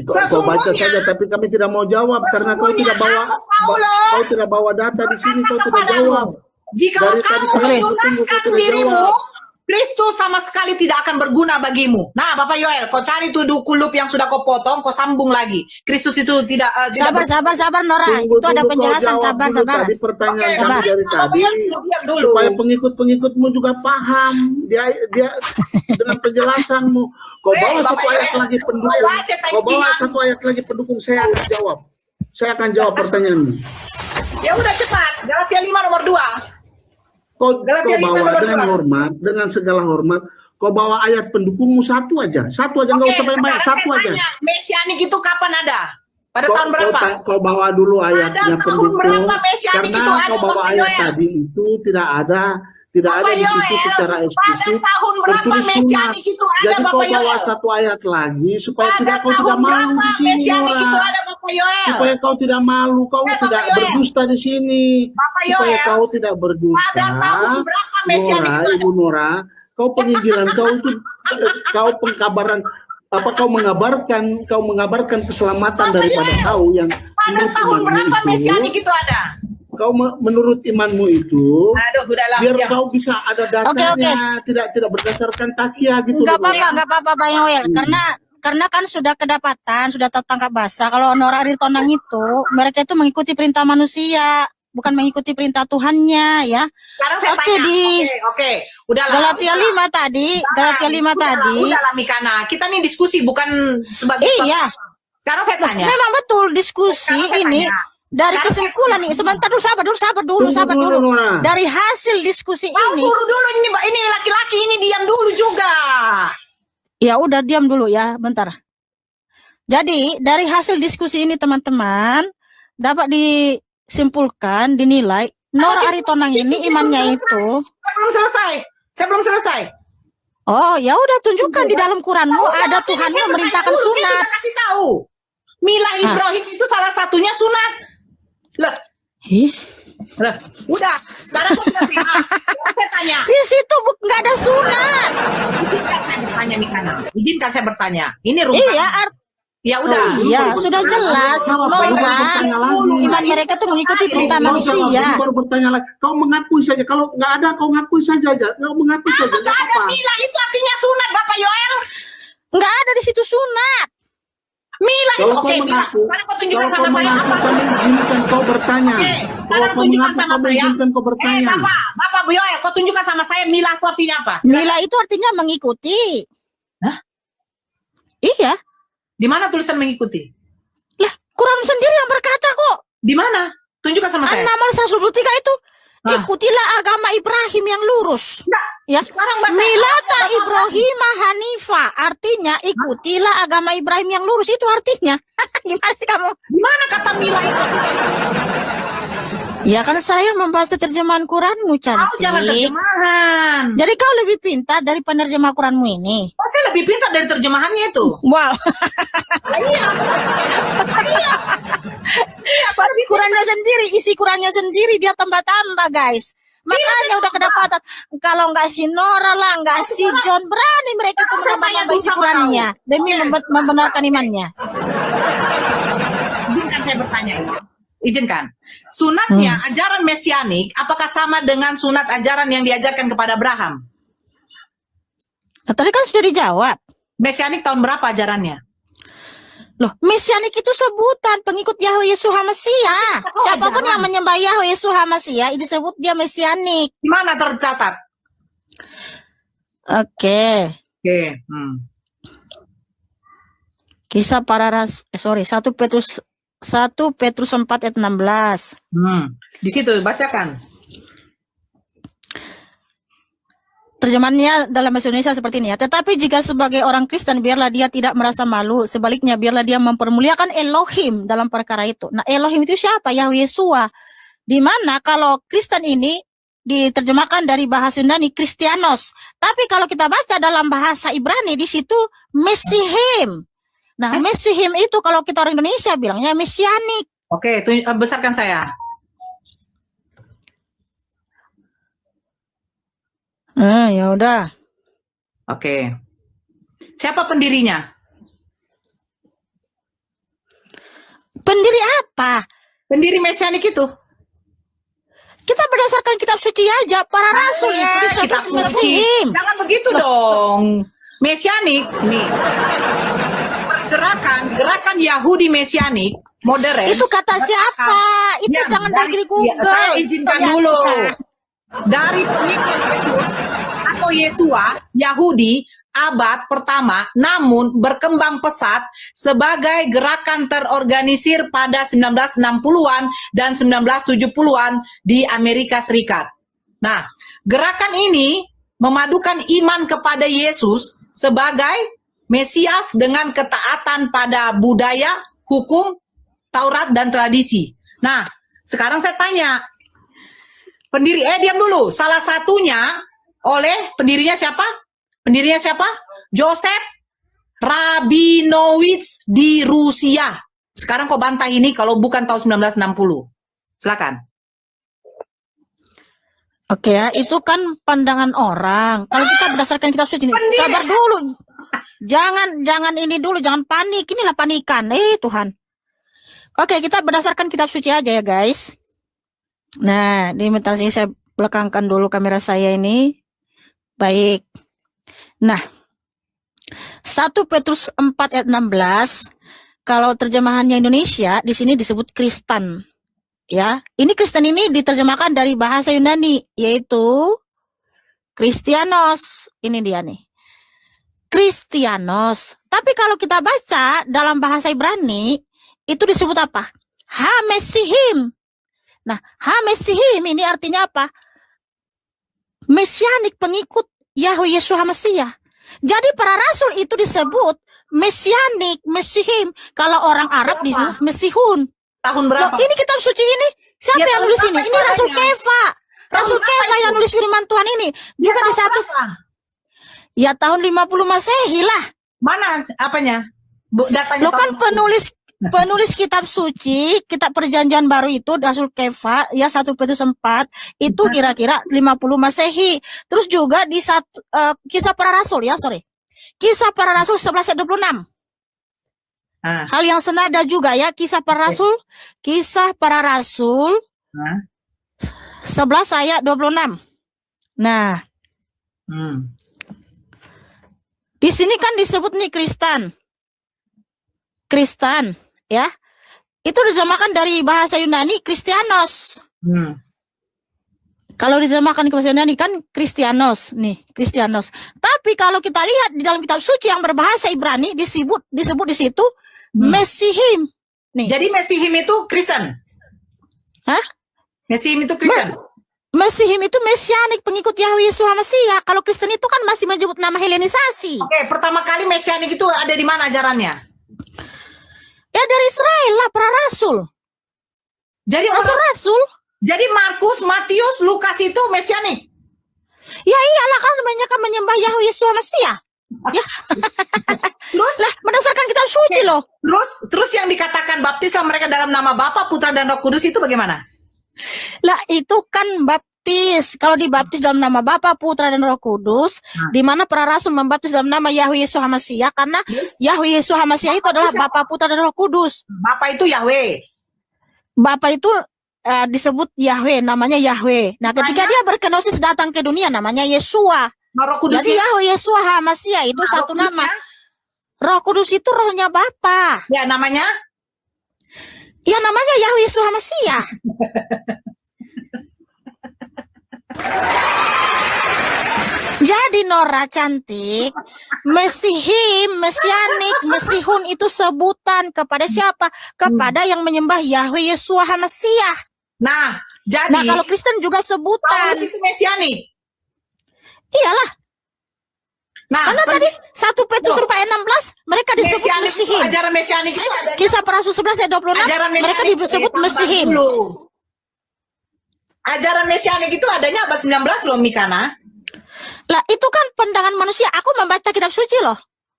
C: Kau baca saja, tapi kami tidak mau jawab karena kau tidak bawa kau tidak bawa data di sini, kau tidak jawab.
B: Jika
C: Dari tadi
B: kamu
C: kami tunggu, kau
B: menggunakan
C: tidak
B: dirimu,
C: jawab.
B: Kristus sama sekali tidak akan berguna bagimu. Nah, Bapak Yoel, kau cari tuh kulup yang sudah kau potong, kau sambung lagi. Kristus itu tidak
A: Sabar Nora.
C: Tunggu
A: Itu ada
C: dulu, kau
A: penjelasan.
C: jawab
A: Sabar.
C: dulu tadi pertanyaan
B: Oke,
C: kami
A: sabar.
C: dari
B: Bapak
C: tadi
B: Yoel sudah diam dulu.
C: supaya pengikut-pengikutmu juga paham. Dia dengan penjelasanmu. Kau bawa
B: Bapak
C: satu ayat
B: Yoel,
C: lagi
B: kau
C: pendukung.
B: baca tadi
C: Kau bawa
B: bilang.
C: satu ayat lagi pendukung. Saya akan jawab. Saya akan jawab pertanyaanmu.
B: Ya udah cepat. Galatia 5 nomor 2.
C: Kau
B: Galatia 5
C: bawa
B: nomor
C: dengan
B: 2.
C: hormat, dengan segala hormat. Kau bawa ayat pendukungmu satu aja nggak usah banyak, satu aja.
B: Mesianik itu kapan ada? Pada tahun berapa?
C: Kau bawa dulu ayatnya
B: Pada tahun
C: pendukung,
B: berapa Mesianik
C: karena
B: itu ada,
C: kau bawa
B: Bapak
C: ayat
B: Yoel?
C: tadi itu tidak ada
B: Bapak
C: di situ
B: Yoel,
C: secara
B: pada
C: eksplisit
B: tahun berapa
C: tertulis sunat.
B: Mesianik itu ada,
C: Jadi kau
B: Bapak
C: bawa
B: Yoel?
C: satu ayat lagi supaya
B: Pada
C: kau tidak
B: tahun
C: malu
B: berapa
C: di sini,
B: Mesianik itu
C: Nora.
B: ada, Bapak Yoel?
C: Supaya kau tidak malu, kau
B: Bapak
C: tidak
B: Yoel.
C: berdusta di sini.
B: Bapak
C: Supaya
B: Yoel,
C: kau tidak berdusta.
B: pada tahun berapa Mesianik
C: Nora,
B: itu ada?
C: Ibu Nora, kau penginjilan kau itu kau pengkabaran kau mengabarkan keselamatan
B: Bapak
C: daripada
B: Yoel,
C: kau yang
B: Pada
C: menurut
B: tahun
C: imanmu
B: berapa
C: itu,
B: Mesianik itu ada?
C: kau menurut imanmu itu
B: Aduh, udah lah.
C: biar
B: Ya.
C: kau bisa ada datanya, tidak berdasarkan takia gitu
A: Enggak
C: loh, Nora.
A: apa-apa Bang Yoel. Karena kan sudah kedapatan, sudah tertangkap basah. Kalau Nora Aritonang itu, mereka itu mengikuti perintah manusia. bukan mengikuti perintah Tuhannya ya.
B: Sekarang saya
A: Oke,
B: tanya.
A: di
B: Oke. Udahlah.
A: Galatia 5 tadi, Galatia 5 tadi.
B: Udahlah Mikana. Kita nih diskusi bukan sebagai
A: Iya.
B: Sekarang saya tanya.
A: Memang betul diskusi
B: Sekarang saya
A: ini
B: tanya.
A: dari
B: Sekarang
A: kesimpulan nih. Sebentar dulu, sabar dulu.
C: Nona.
A: Dari hasil diskusi
B: Mau
A: ini.
B: suruh dulu ini laki-laki ini diam dulu juga.
A: Ya udah diam dulu ya, bentar. Jadi dari hasil diskusi ini teman-teman dapat disimpulkan, dinilai Nora Aritonang ini imannya itu.
B: Saya belum selesai.
A: Oh ya udah tunjukkan di dalam Quranmu ada Tuhan yang memerintahkan sunat.
B: Saya kasih tahu. Milah Ibrahim itu salah satunya sunat. Lah,
A: Ih,
B: udah. Sekarang saya tanya.
A: di situ nggak ada sunat.
B: Izinkan saya bertanya Mikana. Izinkan saya bertanya. Ini rumah.
A: Iya,
B: Ya udah.
A: iya sudah jelas Nora iman mereka tuh mengikuti perintah manusia.
C: Baru bertanya lagi. Kau mengakui saja. Kalau nggak ada, kau ngakui saja. Kau mengakui saja.
B: Nggak ada milah itu artinya sunat, Bapak Yoel.
A: Nggak ada di situ sunat.
B: Milah itu
C: Kalau
B: oke.
C: kau
B: Milah.
C: mengaku,
B: Sekarang kau tunjukkan
C: kalau
B: sama
C: kau
B: saya
C: mengaku,
B: apa?
C: kami izinkan kau bertanya.
B: Oke.
C: Kalau
B: Sekarang
C: kau
B: tunjukkan
C: mengaku,
B: sama
C: kami
B: saya.
C: izinkan kau bertanya.
B: Bapak Bu Yoel, kau tunjukkan sama saya milah itu artinya apa? Silakan.
A: Milah itu artinya mengikuti.
B: Hah?
A: Iya.
B: Di mana tulisan mengikuti?
A: Lah, Quran sendiri yang berkata kok.
B: Di mana? Tunjukkan sama saya.
A: An-Naml 123 itu.
B: Ah.
A: Ikutilah agama Ibrahim yang lurus. Ya.
B: Sekarang bahasa
A: Milata
B: bahasa
A: Ibrahim Hanifa. Artinya ikutilah agama Ibrahim yang lurus. Itu artinya. Gimana sih kamu?
B: Di mana kata milah itu?
A: Ya kan saya membaca terjemahan Quranmu,
B: Kau jangan
A: cantik.
B: terjemahan.
A: Jadi kau lebih pintar dari penerjemah Quranmu ini.
B: Oh, saya lebih pintar dari terjemahannya itu.
A: Wow.
B: Lah, iya. Iya.
A: Qurannya sendiri, isi Qurannya sendiri dia tambah-tambah, guys. Makanya udah kedapatan. Kalau nggak si Nora lah, nggak si John, berani mereka tuh
B: Saya tanya
A: menambah
B: dulu
A: isi
B: sama
A: Qurannya
B: kau.
A: demi
B: Oke,
A: membenarkan imannya.
B: Izinkan saya bertanya ya. Izinkan. Sunatnya ajaran mesianik apakah sama dengan sunat ajaran yang diajarkan kepada Abraham?
A: Nah, tadi kan sudah dijawab.
B: Mesianik tahun berapa ajarannya?
A: Loh, mesianik itu sebutan pengikut Yahweh Yeshua Mesia. Siapapun yang menyembah Yahweh Yeshua Mesia itu disebut dia mesianik.
B: Di mana tercatat?
A: Oke.
B: Oke.
A: Kisah para ras 1 Petrus 4 ayat 16.
B: Di situ bacakan.
A: Terjemahannya dalam bahasa Indonesia seperti ini ya. Tetapi jika sebagai orang Kristen biarlah dia tidak merasa malu. Sebaliknya biarlah dia mempermuliakan Elohim dalam perkara itu. Nah, Elohim itu siapa? Yahweh Yeshua. Di mana kalau Kristen ini diterjemahkan dari bahasa Yunani Kristianos. Tapi kalau kita baca dalam bahasa Ibrani di situ Mesihim. Nah, Mesihim itu kalau kita orang Indonesia bilangnya mesianik.
B: Oke, besarkan saya.
A: Ya udah.
B: Oke. Siapa pendirinya?
A: Pendiri apa?
B: Pendiri mesianik itu?
A: Kita berdasarkan kitab suci aja, para rasul itu disebut
B: Kitab suci.
A: Mesihim.
B: Jangan begitu dong. Mesianik nih. Gerakan Yahudi mesianik modern.
A: Itu kata siapa? Itu
B: Ya,
A: jangan
B: dari-
A: dari Google.
B: ya, saya izinkan
A: Ya,
B: dulu.
A: ya.
B: Dari pengikut Yesus atau Yesua, Yahudi abad pertama, namun berkembang pesat sebagai gerakan terorganisir pada 1960-an dan 1970-an di Amerika Serikat. Nah, gerakan ini memadukan iman kepada Yesus sebagai Mesias dengan ketaatan pada budaya, hukum, Taurat, dan tradisi. Nah, sekarang saya tanya, diam dulu. Salah satunya oleh pendirinya siapa? Pendirinya siapa? Joseph Rabinowitz di Rusia. Sekarang kau bantah ini kalau bukan tahun 1960. Silakan.
A: Oke ya, itu kan pandangan orang. Kalau kita berdasarkan kitab suci ini, sabar dulu. Jangan ini dulu, jangan panik. Inilah panikan. Tuhan. Oke, kita berdasarkan kitab suci aja ya, guys. Nah, di bentar sini saya belakangkan dulu kamera saya ini. Baik. Nah, 1 Petrus 4 ayat 16. Kalau terjemahannya Indonesia, di sini disebut Kristen. Ya, ini Kristen ini diterjemahkan dari bahasa Yunani, yaitu Kristianos. Ini dia nih. Kristianos. Tapi kalau kita baca dalam bahasa Ibrani, itu disebut apa? Ha-Mesihim. Nah, Ha-Mesihim ini artinya apa? Mesianik, pengikut Yahweh Yesus HaMasiah. Jadi para rasul itu disebut Mesianik, Mesihim. Kalau orang Arab disebut Mesihun.
B: Tahun
A: Loh,
B: berapa?
A: ini kitab suci ini siapa
B: Ya,
A: yang
B: tahun
A: nulis
B: berapa
A: ini?
B: itu
A: Ini Rasul
B: adanya?
A: Kefa. Rasul
B: berapa
A: Kefa
B: itu?
A: yang nulis firman Tuhan ini.
B: Dia
A: Juga di
B: tahun
A: satu
B: berapa?
A: ya tahun 50 Masehi lah.
B: Mana apanya? Datanya
A: Lo kan
B: tahun
A: penulis kitab suci, kitab perjanjian baru itu Rasul Kefa ya 1 Petrus 4 itu kira-kira 50 Masehi. Terus juga di Kisah Para Rasul ya, sorry. Kisah Para Rasul 11 ayat 26.
B: Ah.
A: Hal yang senada juga ya, Kisah Para Rasul 11 ayat 26. Nah, di sini kan disebut nih Kristen, ya. Itu diterjemahkan dari bahasa Yunani Kristianos. Kalau diterjemahkan ke bahasa Yunani kan Kristianos, nih, Kristianos. Tapi kalau kita lihat di dalam kitab suci yang berbahasa Ibrani disebut di situ Mesihim. Nih.
B: Jadi Mesihim itu Kristen.
A: Hah?
B: Mesihim itu Kristen.
A: Mesihim itu mesianik, pengikut Yahweh Yesus HaMasiah. Kalau Kristen itu kan masih menyebut nama Helenisasi.
B: Oke, pertama kali Mesianik itu ada di mana ajarannya?
A: Ya dari Israel lah, para rasul.
B: Jadi
A: Rasul-rasul.
B: Jadi Markus, Matius, Lukas itu Mesianik.
A: Ya iyalah, kan mereka menyembah Yahweh Yesus HaMasiah. Ya.
B: Terus
A: Lah, berdasarkan kitab suci loh.
B: terus yang dikatakan baptislah mereka dalam nama Bapa, Putra dan Roh Kudus itu bagaimana?
A: Lah, itu kan baptis. Kalau dibaptis dalam nama Bapa, Putra dan Roh Kudus, di mana para rasul membaptis dalam nama Yahweh Yesus HaMasiah karena Yahweh Yesus HaMasiah itu adalah Bapa, Putra dan Roh Kudus.
B: Bapa itu Yahweh.
A: Bapa itu disebut Yahweh, namanya Yahweh. Nah, ketika dia berkenosis datang ke dunia namanya Yesua.
B: Nah, Roh Kudus
A: Jadi Yahweh Yesua HaMasiah itu
B: Roh
A: satu
B: Kudusnya?
A: nama. Roh Kudus itu rohnya Bapa.
B: Ya, namanya
A: Ya namanya Yahweh Yesus HaMasiah. Jadi Nora cantik, Mesihim, Mesianik, Mesihun itu sebutan kepada siapa? Kepada yang menyembah Yahweh Yesua HaMasiah.
B: Nah, jadi
A: Nah, kalau Kristen juga sebutan.
B: Paulus itu Mesianik.
A: Iyalah,
B: Nah,
A: karena tadi 1 Petrus 4 ayat 16 mereka disebut
B: Mesianik itu,
A: Mesihim.
B: ajaran Mesianik itu adanya
A: Kisah Para Rasul 11 ayat 26
B: ajaran
A: mereka
B: Mesianik
A: disebut
B: tambah
A: Mesihim.
B: dulu. Ajaran Mesianik itu adanya abad 19 loh, Mikana.
A: Lah, itu kan pandangan manusia. Aku membaca kitab suci loh.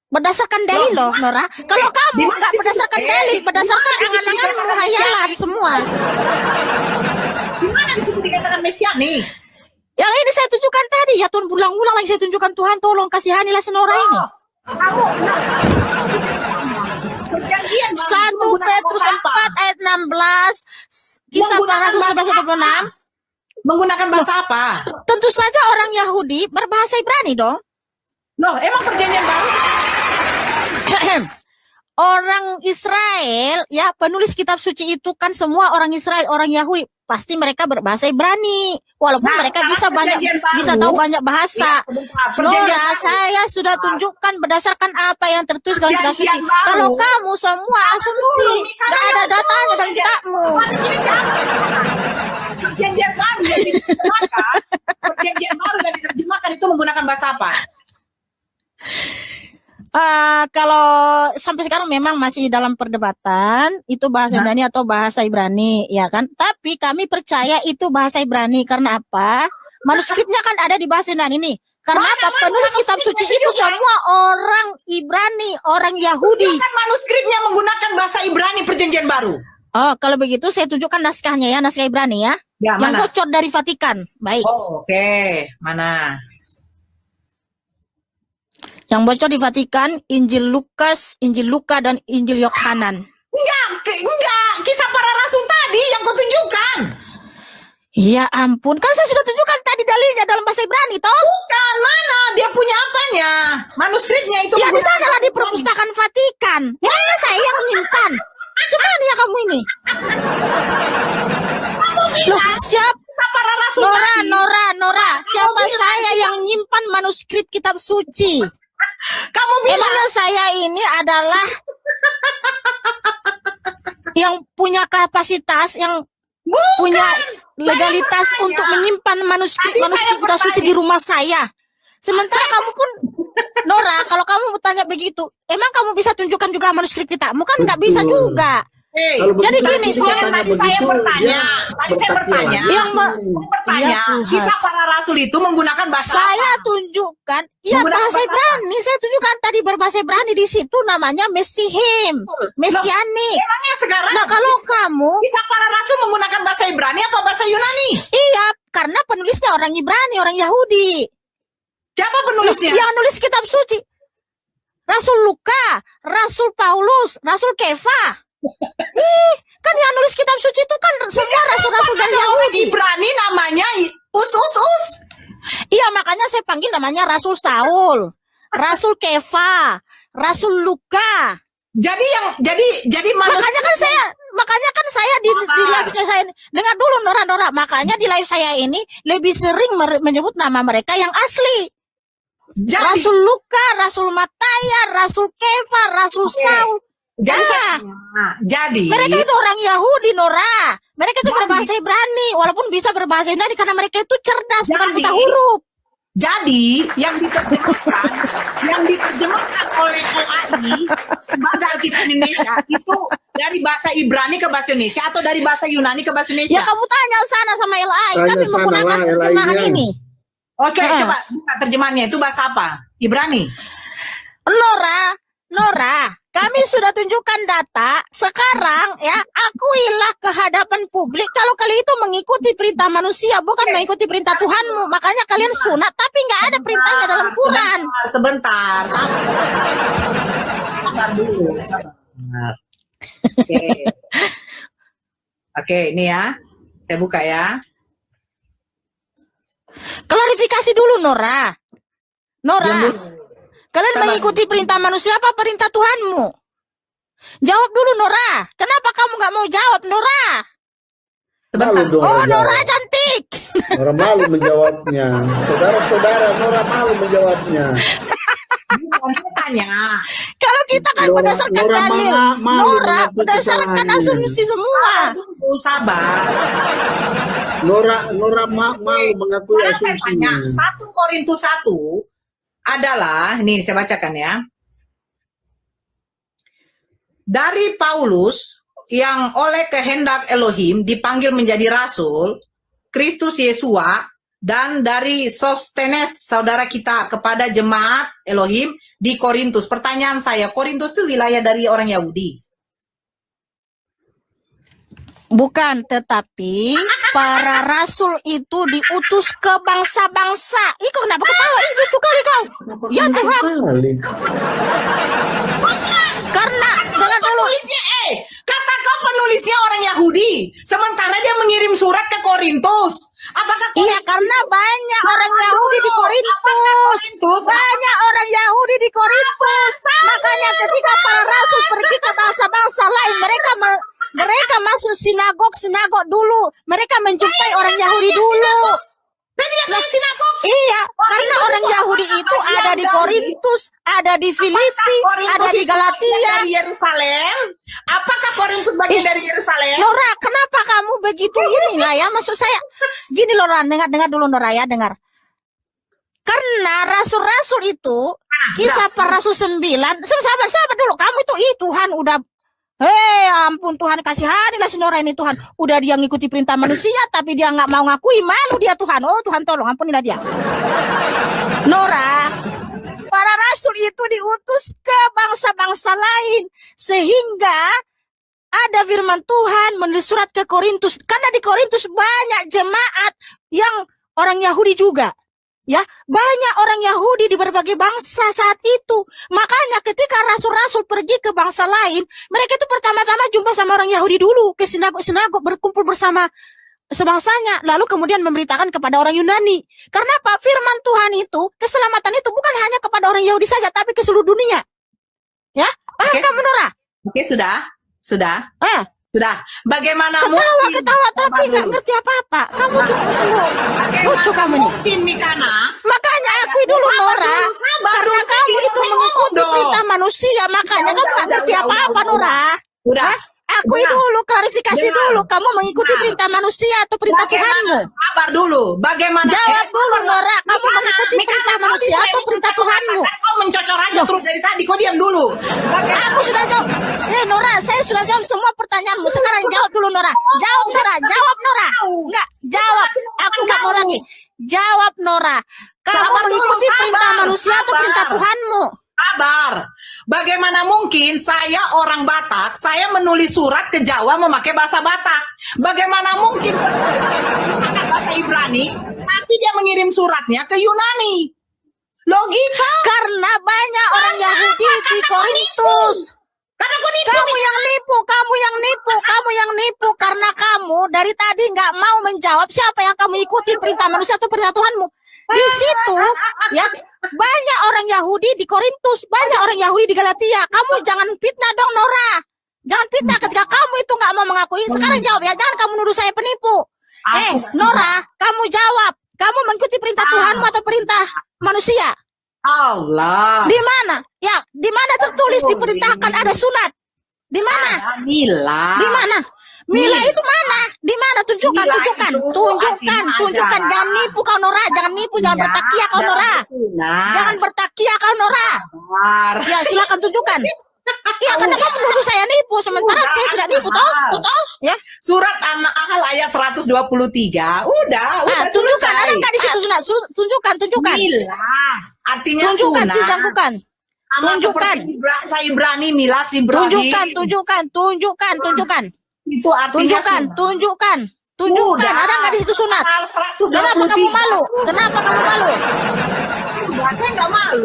A: Berdasarkan dalil loh, Nora. Kalau kamu
B: Dimana
A: nggak
B: di situ?
A: berdasarkan dalil, berdasarkan
B: Dimana di situ
A: angan-anganmu,
B: dikatakan
A: hayalan
B: Mesianik?
A: semua.
B: Di mana di situ dikatakan Mesianik?
A: Yang ini saya tunjukkan tadi, ya Tuhan, berulang-ulang lagi saya tunjukkan. Tuhan tolong kasihanilah si Nora ini.
B: Kamu, perjanjian baru
A: 1
B: menggunakan
A: Petrus
B: bahasa apa?
A: 4 ayat 16, Kisah Para Rasul 11 ayat 26.
B: Menggunakan bahasa apa?
A: Tentu saja orang Yahudi berbahasa Ibrani dong.
B: Loh, emang perjanjian baru?
A: Orang Israel, ya penulis kitab suci itu kan semua orang Israel, orang Yahudi, pasti mereka berbahasa Ibrani. Walaupun
B: Nah,
A: mereka
B: sekarang
A: bisa tahu banyak bahasa.
B: Perjanjian
A: Nora,
B: baru.
A: saya sudah tunjukkan berdasarkan apa yang tertulis dalam kitab suci.
B: Perjanjian baru.
A: Kalau kamu semua asumsi, nggak ada datanya dalam kitabmu.
B: Ini siapa? Perjanjian baru yang diterjemahkan. Perjanjian baru yang diterjemahkan itu menggunakan bahasa apa?
A: Kalau sampai sekarang memang masih dalam perdebatan itu bahasa Yunani atau bahasa Ibrani, ya kan? Tapi kami percaya itu bahasa Ibrani karena apa? Manuskripnya kan ada di bahasa Yunani nih. Karena apa? Penulis kitab suci itu semua orang Ibrani, orang Yahudi.
B: Kan manuskripnya menggunakan bahasa Ibrani perjanjian baru.
A: Oh, kalau begitu saya tunjukkan naskahnya ya, naskah Ibrani ya.
B: Ya,
A: Yang
B: mana?
A: bocor dari Vatikan. Baik.
B: Oh, oke. Mana?
A: Yang bocor di Vatikan, Injil Lukas, Injil Luka, dan Injil Yohanan.
B: Enggak. Kisah Para Rasul tadi yang kau tunjukkan.
A: Ya ampun, kan saya sudah tunjukkan tadi dalilnya dalam bahasa Ibrani, toh?
B: Bukan, mana? Dia punya apanya? Manuskripnya itu.
A: Ya di
B: menggunakan
A: sana lah di
B: bahasa
A: perpustakaan Vatikan. Ya saya yang menyimpan. Gimana ya kamu ini? Loh,
B: kita para rasul tadi.
A: Nora, siapa saya yang nyimpan manuskrip kitab suci?
B: Kamu bilang
A: Emangnya saya ini adalah yang punya kapasitas, yang punya legalitas untuk menyimpan manuskrip kitab suci di rumah saya. Sementara kamu pun, Nora, kalau kamu bertanya begitu, emang kamu bisa tunjukkan juga manuskrip kita? Bukan nggak bisa juga.
C: Kalau
A: Jadi
C: begitu,
A: gini,
C: kita
A: yang
C: tanya
B: tadi saya
C: begitu,
B: bertanya,
C: dia
B: tadi saya bertanya,
C: bertanya.
A: yang
B: bertanya,
A: Ya Tuhan.
B: kisah para rasul itu menggunakan bahasa
A: saya
B: apa?
A: tunjukkan, ya
B: Menggunakan
A: bahasa
B: bahasa
A: Ibrani, saya tunjukkan tadi berbahasa Ibrani di situ namanya Mesihim, Mesianik.
B: Emangnya sekarang
A: Nah kalau kamu,
B: kisah para rasul menggunakan bahasa Ibrani apa bahasa Yunani?
A: iya, karena penulisnya orang Ibrani, orang Yahudi.
B: Siapa penulisnya?
A: Yang nulis kitab suci, Rasul Luka, Rasul Paulus, Rasul Kefa. Kan yang nulis kitab suci itu kan semua rasul-rasul dari
B: Orang
A: Yahudi.
B: Ibrani namanya Us.
A: Iya, makanya saya panggil namanya Rasul Saul, Rasul Kefa, Rasul Luka.
B: Jadi manusia
A: Makanya kan saya di live saya dengar dulu Nora. Makanya di live saya ini lebih sering menyebut nama mereka yang asli. Rasul Luka, Rasul Mataya, Rasul Kefa, Rasul Saul.
B: Jadi
A: Mereka itu orang Yahudi, Nora. Mereka itu berbahasa Ibrani, walaupun bisa berbahasa Yunani karena mereka itu cerdas, bukan buta huruf.
B: Jadi yang diterjemahkan oleh LAI Lembaga Alkitab Indonesia itu dari bahasa Ibrani ke bahasa Indonesia atau dari bahasa Yunani ke bahasa Indonesia?
A: Ya kamu tanya sana sama LAI,
C: Tanya
A: kami
C: sana
A: menggunakan
C: lah,
A: terjemahan
C: LAI-nya.
A: ini.
B: Oke, coba buka terjemahannya itu bahasa apa? Ibrani.
A: Nora, kami sudah tunjukkan data. Sekarang ya, akuilah kehadapan publik kalau kalian itu mengikuti perintah manusia, bukan mengikuti perintah Tuhanmu. Makanya kalian sunat, tapi nggak ada perintahnya dalam Quran.
B: Sebentar, sabar dulu. Sabar. Oke, ini ya. Saya buka ya.
A: Klarifikasi dulu, Nora. Kalian mengikuti perintah manusia apa perintah Tuhanmu? Jawab dulu, Nora. Kenapa kamu nggak mau jawab, Nora?
B: Sebentar.
A: Nora cantik.
C: Nora malu menjawabnya. Saudara-saudara, Nora malu menjawabnya.
B: Saya tanya.
A: Kalau kita kan berdasarkan dalil, Nora berdasarkan asumsi semua.
B: Tunggu, sabar.
C: Nora malu mengakui
B: Sekarang saya
C: asumsi.
B: tanya, 1 Korintus 1 adalah, ini saya bacakan ya. Dari Paulus yang oleh kehendak Elohim dipanggil menjadi rasul, Kristus Yesua, dan dari Sostenes saudara kita kepada jemaat Elohim di Korintus. Pertanyaan saya, Korintus itu wilayah dari orang Yahudi?
A: Bukan, tetapi para rasul itu diutus ke bangsa-bangsa. Ih, kok kenapa ketawa? Ih, lucu kali kau. Ya Tuhan. Karena dengar dulu.
B: Kata kau penulisnya orang Yahudi, sementara dia mengirim surat ke Korintus. Apakah
A: Iya, karena banyak orang Yahudi di Korintus. Banyak orang Yahudi di Korintus. Makanya ketika para rasul pergi ke bangsa-bangsa lain, mereka masuk sinagog dulu. Mereka menjumpai orang Yahudi dulu.
B: Saya tidak tahu sinagog.
A: Iya, karena orang Yahudi itu ada di Korintus, ada di Filipi, ada di Galatia.
B: Dari Yerusalem? Apakah Korintus bagian dari Yerusalem?
A: Nora, kenapa kamu begitu ini lah ya? Maksud saya, gini Nora, dengar dulu Nora ya, dengar. Karena rasul-rasul itu, kisah para rasul 9, sabar dulu, kamu itu, Tuhan udah, ampun Tuhan, kasihanilah si Nora ini Tuhan. Udah dia ngikuti perintah manusia, tapi dia nggak mau ngakui, malu dia Tuhan. Oh Tuhan tolong, ampunilah dia. Nora, para rasul itu diutus ke bangsa-bangsa lain, sehingga ada firman Tuhan menulis surat ke Korintus. Karena di Korintus banyak jemaat yang orang Yahudi juga. Ya, banyak orang Yahudi di berbagai bangsa saat itu. Makanya ketika rasul-rasul pergi ke bangsa lain, mereka itu pertama-tama jumpa sama orang Yahudi dulu, ke sinagog-sinagog, berkumpul bersama sebangsanya, lalu kemudian memberitakan kepada orang Yunani. Karena apa? Firman Tuhan itu, keselamatan itu bukan hanya kepada orang Yahudi saja, tapi ke seluruh dunia. Ya, paham kamu Nora?
B: Oke, sudah. Sudah. Bagaimana
A: Ketawa tapi nggak ngerti apa-apa. Kamu tuh sungguh lucu kamu nih.
B: mungkin Mikana?
A: Makanya akui dulu Nora, karena kamu itu mengikuti perintah manusia, makanya kamu nggak ngerti apa-apa Nora.
B: Udah.
A: Akui dulu, klarifikasi dulu. Kamu mengikuti perintah manusia atau perintah Tuhanmu?
B: Sabar dulu. Bagaimana?
A: Jawab dulu Nora, kamu mengikuti perintah manusia atau perintah Tuhanmu?
B: Kau mencocor aja terus dari tadi. Kau diam dulu.
A: Aku sudah jawab. Nora, saya sudah jawab semua pertanyaanmu. Sekarang jawab dulu Nora. Jawab Nora, jawab Nora. Enggak, jawab. Aku nggak mau lagi. Jawab Nora. Kamu mengikuti perintah manusia atau perintah Tuhanmu?
B: Sabar. Bagaimana mungkin saya orang Batak, saya menulis surat ke Jawa memakai bahasa Batak? Bagaimana mungkin bahasa Ibrani, tapi dia mengirim suratnya ke Yunani? Logika.
A: Karena banyak orang Yahudi di Korintus.
B: Karena kau nipu.
A: Kamu yang nipu, kamu yang nipu, kamu yang nipu. Karena kamu dari tadi nggak mau menjawab siapa yang kamu ikuti, perintah manusia atau perintah Tuhanmu. Di situ ya banyak orang Yahudi di Korintus, banyak orang Yahudi di Galatia. Kamu jangan fitnah dong Nora. Jangan fitnah ketika kamu itu nggak mau mengakui. Sekarang jawab ya, jangan kamu nuduh saya penipu. Nora, kamu jawab. Kamu mengikuti perintah Tuhanmu atau perintah manusia?
B: Allah.
A: Di mana? Ya, di mana tertulis diperintahkan ada sunat? Di mana?
B: Mila.
A: Di mana? Mila itu mana? Di mana? Tunjukkan,
B: Mila
A: tunjukkan,
B: itu
A: tunjukkan,
B: artinya
A: tunjukkan.
B: ajaran.
A: Jangan nipu kau Nora, jangan nipu, jangan
B: Tidak
A: bertakia kau
B: ada
A: Nora.
B: sunat.
A: Jangan bertakia kau Nora.
B: Sabar.
A: Ya, silakan tunjukkan. Ya, karena kamu menuduh saya nipu, sementara saya tidak nipu, toh? Toh? Ya.
B: Surat An-Nahl ayat 123. Udah
A: Tunjukkan,
B: selesai.
A: ada nggak di situ sunat? Tunjukkan, tunjukkan.
B: Mila. Artinya
A: Tunjukkan,
B: sunat.
A: tunjukkan.
B: Sama
A: Tunjukkan.
B: seperti bahasa Ibrani, milad Ibrahim.
A: Tunjukkan, tunjukkan, tunjukkan, tunjukkan.
B: Itu artinya
A: Tunjukkan,
B: sunat.
A: tunjukkan. Tunjukkan,
B: Udah.
A: ada nggak di situ sunat?
B: Al 123.
A: Kenapa kamu malu? Kenapa kamu malu?
B: Saya nggak malu.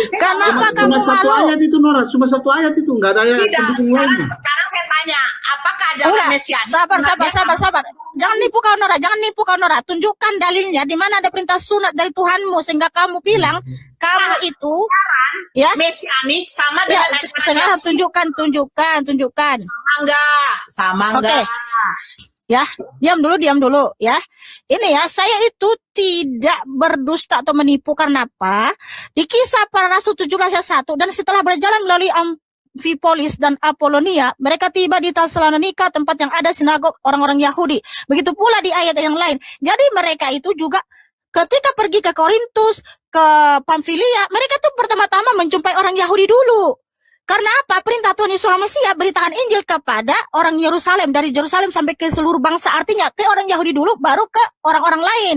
B: Saya
A: Kenapa
B: nggak malu.
A: kamu
C: Cuma satu
A: malu?
C: ayat itu Nora, cuma satu ayat itu, nggak ada yang
B: Tidak,
C: pendukung lain.
B: sekarang saya tanya, apakah ajaran
A: Enggak,
B: Mesianis?
A: sabar. Jangan nipu kau Nora, jangan nipu kau Nora. Tunjukkan dalilnya di mana ada perintah sunat dari Tuhanmu sehingga kamu bilang kamu itu ya.
B: Mesianik sama
A: Ya,
B: dengan ajaran
A: sekarang tunjukkan.
B: sama
A: Oke.
B: enggak.
A: Ya, diam dulu ya. Ini ya, saya itu tidak berdusta atau menipu karena apa? Di Kisah Para Rasul 17 ayat 1, dan setelah berjalan melalui Amfipolis dan Apolonia, mereka tiba di Tesalonika, tempat yang ada sinagog orang-orang Yahudi. Begitu pula di ayat yang lain. Jadi mereka itu juga ketika pergi ke Korintus, ke Pamfilia, mereka tuh pertama-tama menjumpai orang Yahudi dulu. Karena apa? Perintah Tuhan Yesus Mesias beritakan Injil kepada orang Yerusalem, dari Yerusalem sampai ke seluruh bangsa, artinya ke orang Yahudi dulu baru ke orang-orang lain.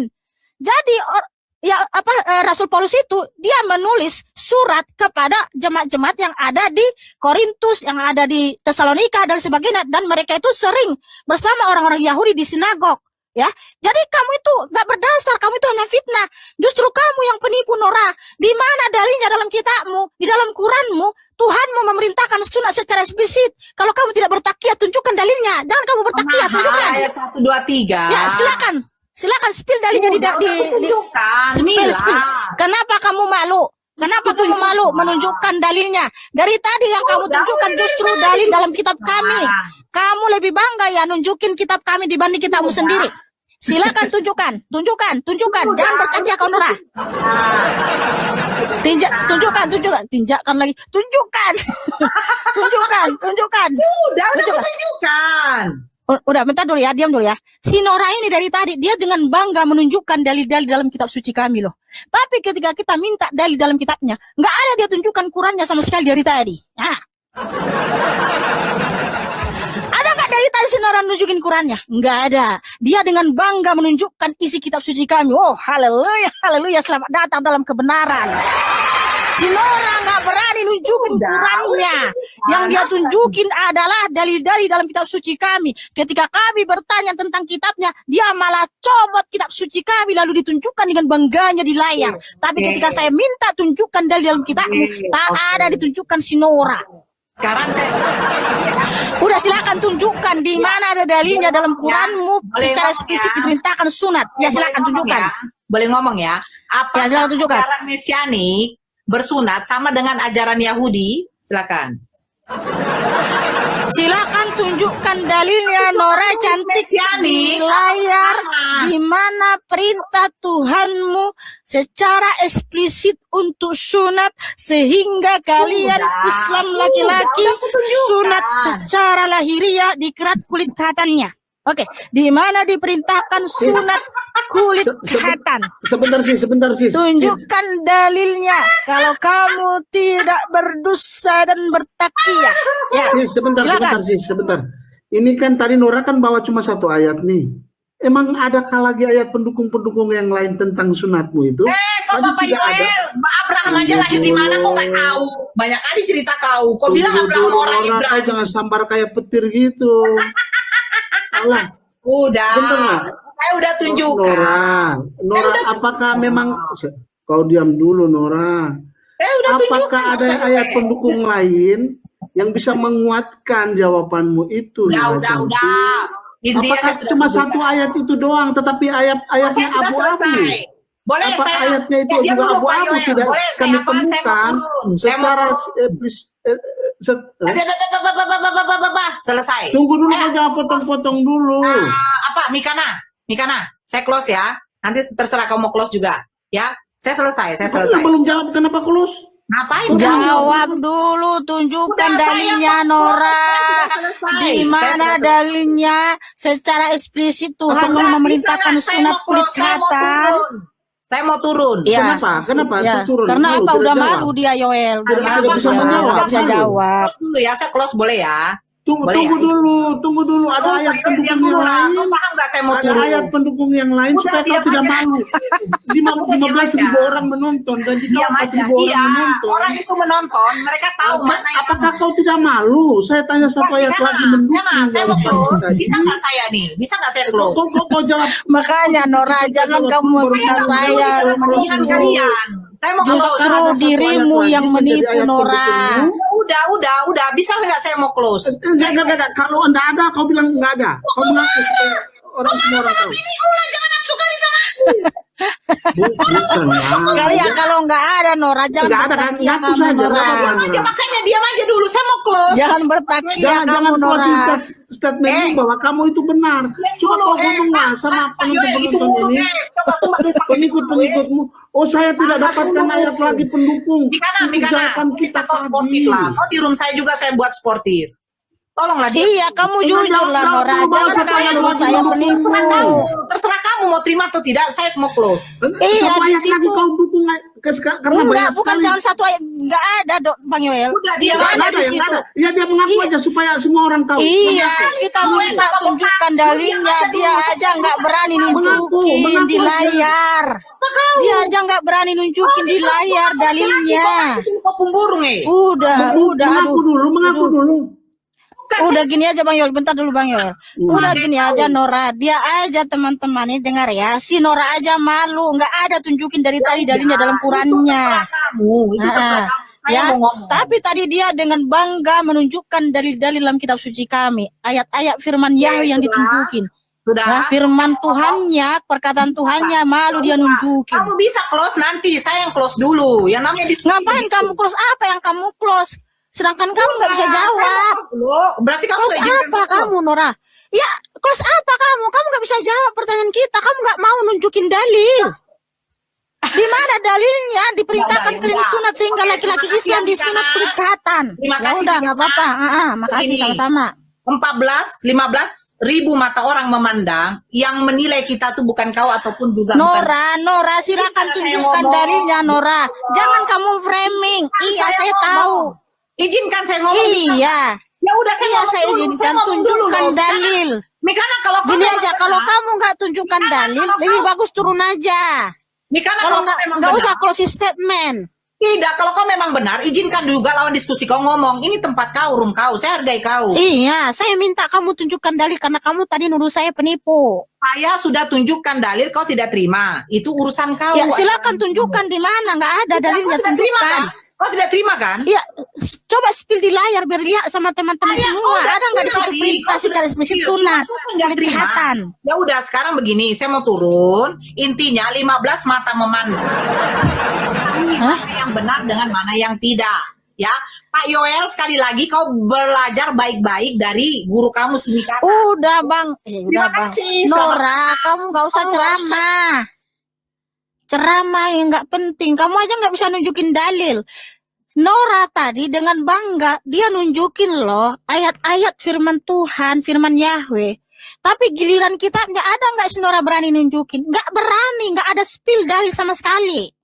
A: Jadi Rasul Paulus itu dia menulis surat kepada jemaat-jemaat yang ada di Korintus, yang ada di Tesalonika dan sebagainya, dan mereka itu sering bersama orang-orang Yahudi di sinagog. Ya, jadi kamu itu nggak berdasar, kamu itu hanya fitnah. Justru kamu yang penipu Nora. Di mana dalilnya dalam kitabmu, di dalam Quranmu, Tuhanmu memerintahkan sunat secara eksplisit. Kalau kamu tidak bertakia, tunjukkan dalilnya. Jangan kamu bertakia, tunjukkan.
B: Ayat 123.
A: Ya, silakan spill dalilnya di
B: tunjukkan.
A: spill.
B: Mila.
A: Kenapa kamu malu? Kenapa kamu malu menunjukkan dalilnya? Dari tadi yang kamu tunjukkan justru dalil dalam kitab kami. Kamu lebih bangga ya nunjukin kitab kami dibanding kitabmu sendiri. Silakan tunjukkan. Jangan bertanya kau Nora. Tunjukkan. Tinjakkan lagi. Tunjukkan. Tunjukkan.
B: Udah tunjukkan.
A: Udah, bentar dulu ya, diam dulu ya. Si Nora ini dari tadi, dia dengan bangga menunjukkan dalil-dalil dalam kitab suci kami loh. Tapi ketika kita minta dalil dalam kitabnya, nggak ada dia tunjukkan Qurannya sama sekali dari tadi. Nah. Ada nggak dari tadi si Nora nunjukin Qurannya? Nggak ada. Dia dengan bangga menunjukkan isi kitab suci kami. Oh, haleluya, selamat datang dalam kebenaran. Si Nora nggak berani nunjukin Qurannya. Yang dia tunjukin adalah dalil-dalil dalam kitab suci kami. Ketika kami bertanya tentang kitabnya, dia malah copot kitab suci kami lalu ditunjukkan dengan bangganya di layar. Tapi ketika saya minta tunjukkan dalil dalam kitabmu, tak ada ditunjukkan si Nora.
B: Sekarang saya
A: Udah, silakan tunjukkan di mana ada dalilnya dalam Quranmu secara eksplisit diperintahkan sunat. Ya, silakan tunjukkan.
B: Boleh ngomong ya? Apa
A: Ya, silakan tunjukkan.
B: ajaran Mesianik bersunat sama dengan ajaran Yahudi? Silakan.
A: Silakan tunjukkan dalilnya Nora cantik di layar di mana perintah Tuhanmu secara eksplisit untuk sunat sehingga kalian Islam laki-laki sunat secara lahiriah di kerat kulit khatannya. Oke, di mana diperintahkan sunat kulit khatan.
C: Sebentar sih.
A: Tunjukkan dalilnya kalau kamu tidak berdosa dan bertakiyah. Ya,
C: Sebentar. Ini kan tadi Nora kan bawa cuma satu ayat nih. Emang adakah lagi ayat pendukung-pendukung yang lain tentang sunatmu itu?
B: Kok Bapak Yoel, Abraham aja lahir di mana kok nggak tahu? Banyak kali cerita kau. Kau bilang Abraham orang Ibrahim.
C: Jangan sambar kayak petir gitu. Alah.
B: Udah. Saya udah tunjukkan.
C: Nora, apakah memang kau diam dulu Nora? Apakah ada ayat pendukung lain yang bisa menguatkan jawabanmu itu?
B: Udah.
C: Apakah cuma satu ayat itu doang, tetapi ayatnya abu-abu?
B: Boleh
C: apa
B: saya
C: ayatnya itu juga abu-abu tidak kami temukan secara
B: selesai.
C: Tunggu dulu jangan potong-potong dulu.
B: Apa Mikana, saya close ya. Nanti terserah kamu mau close juga, ya. Saya selesai.
C: Belum jawab kenapa close?
B: Ngapain?
A: Jawab dulu, tunjukkan dalilnya Nora. Di mana dalilnya secara eksplisit Tuhan memerintahkan sunat kulit khatan.
B: Saya mau turun.
A: Ya.
C: Kenapa?
A: Ya.
C: Turun.
A: Karena apa? Udah malu dia Yoel.
C: Tidak bisa menjawab.
A: Nggak bisa jawab.
B: Close dulu ya, saya close boleh ya.
C: Tunggu dulu. Ada ayat pendukung yang lain.
B: Kau paham nggak saya mau
C: ada
B: turun?
C: ayat pendukung yang lain supaya kau tidak malu. 15.000 orang menonton dan juga 4.000 orang menonton.
B: Orang itu menonton, mereka tahu mana yang.
C: Apakah kau tidak malu? Saya tanya satu ayat lagi mendukung.
B: Saya mau close. Bisa nggak saya nih? Bisa nggak saya close?
C: Kau jawab.
A: Makanya Nora, jangan kamu minta saya menipu.
B: Saya mau close.
A: Justru dirimu yang menipu Nora.
B: Udah. Bisa nggak saya mau close?
C: Enggak. Kalau enggak ada, kau bilang enggak ada. Kau mengaku supaya orang semua orang tahu.
B: Ini ulah jangan nafsu kali sama aku.
A: Kali ya kalau nggak ada Nora, jangan
C: Nggak ada kan?
A: bertakiyah
C: Ngaku
A: kamu
C: saja,
A: Nora.
C: nggak apa-apa.
B: Makanya diam aja dulu. Saya mau close.
A: Jangan bertakiyah
C: Jangan
A: kamu Nora.
C: keluar statementmu bahwa kamu itu benar. Cuma kau ngomong sama penonton ini, pengikut-pengikutmu. Oh, saya tidak dapatkan ayat lagi pendukung.
B: Mikana, kita kau sportif lah. Kau di room saya juga saya buat sportif. Tolonglah dia.
A: Iya, kamu jujur lah Nora. Jangan kamu saya menipu.
B: Terserah kamu mau terima atau tidak. Saya mau close.
A: Iya, di situ.
C: Kau dukung karena
A: enggak, bukan jangan satu ayat. Enggak ada, Bang Yoel.
B: Udah, dia
A: ada di situ.
C: Iya, dia mengaku aja supaya semua orang tahu.
A: Iya, kita minta tunjukkan dalilnya. Dia aja nggak berani nunjukin di layar. Dia aja nggak berani nunjukin di layar dalilnya.
B: Kau burung
A: Udah.
C: Mengaku dulu.
A: Udah gini aja Bang Yoel, bentar dulu Bang Yoel. Udah gini aja Nora, dia aja teman-teman ini dengar ya. Si Nora aja malu, nggak ada tunjukin dari tadi dalilnya dalam Qurannya.
B: Itu terserah kamu.
A: Ya, tapi tadi dia dengan bangga menunjukkan dalil-dalil dalam kitab suci kami, ayat-ayat firman Yahweh yang ditunjukin. Nah, firman Tuhannya, perkataan Tuhannya malu dia nunjukin.
B: Kamu bisa close nanti, saya yang close dulu. Yang namanya diskusi.
A: Ngapain kamu close? Apa yang kamu close? Sedangkan kamu nggak bisa jawab.
B: Berarti kamu
A: close apa kamu Nora? Ya, close apa kamu? Kamu nggak bisa jawab pertanyaan kita. Kamu nggak mau nunjukin dalil. Di mana dalilnya diperintahkan kalian sunat sehingga laki-laki Islam disunat kulit khatan? Ya udah nggak apa-apa. Makasih sama-sama.
B: 15 ribu mata orang memandang yang menilai kita tuh bukan kau ataupun juga
A: Nora silakan tunjukkan dalilnya Nora. Jangan kamu framing. Iya, saya tahu.
B: Izinkan saya ngomong.
A: Iya.
B: Ya udah saya
A: izinkan tunjukkan dalil.
B: Mikana kalau
A: gini aja, kalau kamu nggak tunjukkan dalil, lebih bagus turun aja.
B: Mikana
A: kalau nggak usah closing statement.
B: Tidak, kalau kau memang benar, izinkan juga lawan diskusi kau ngomong. Ini tempat kau, room kau, saya hargai kau.
A: Iya, saya minta kamu tunjukkan dalil karena kamu tadi nuduh saya penipu.
B: Saya sudah tunjukkan dalil, kau tidak terima. Itu urusan kau.
A: Ya, silakan tunjukkan di mana, nggak ada dalilnya, tunjukkan.
B: Kau tidak terima kan?
A: Iya, coba spill di layar biar lihat sama teman-teman semua. Ada nggak di situ perintah secara spesifik sunat? Kelihatan.
B: Ya udah, sekarang begini, saya mau turun. Intinya 15 mata memandang. Mana yang benar dengan mana yang tidak. Ya, Pak Yoel, sekali lagi kau belajar baik-baik dari guru kamu sini kakak.
A: Udah bang, udah
B: Terima
A: bang.
B: kasih.
A: Nora, kamu nggak usah ceramah. Ceramah yang nggak penting. Kamu aja nggak bisa nunjukin dalil. Nora tadi dengan bangga dia nunjukin loh ayat-ayat firman Tuhan, firman Yahweh. Tapi giliran kita nggak ada, nggak si Nora berani nunjukin, nggak berani, nggak ada spill dalil sama sekali.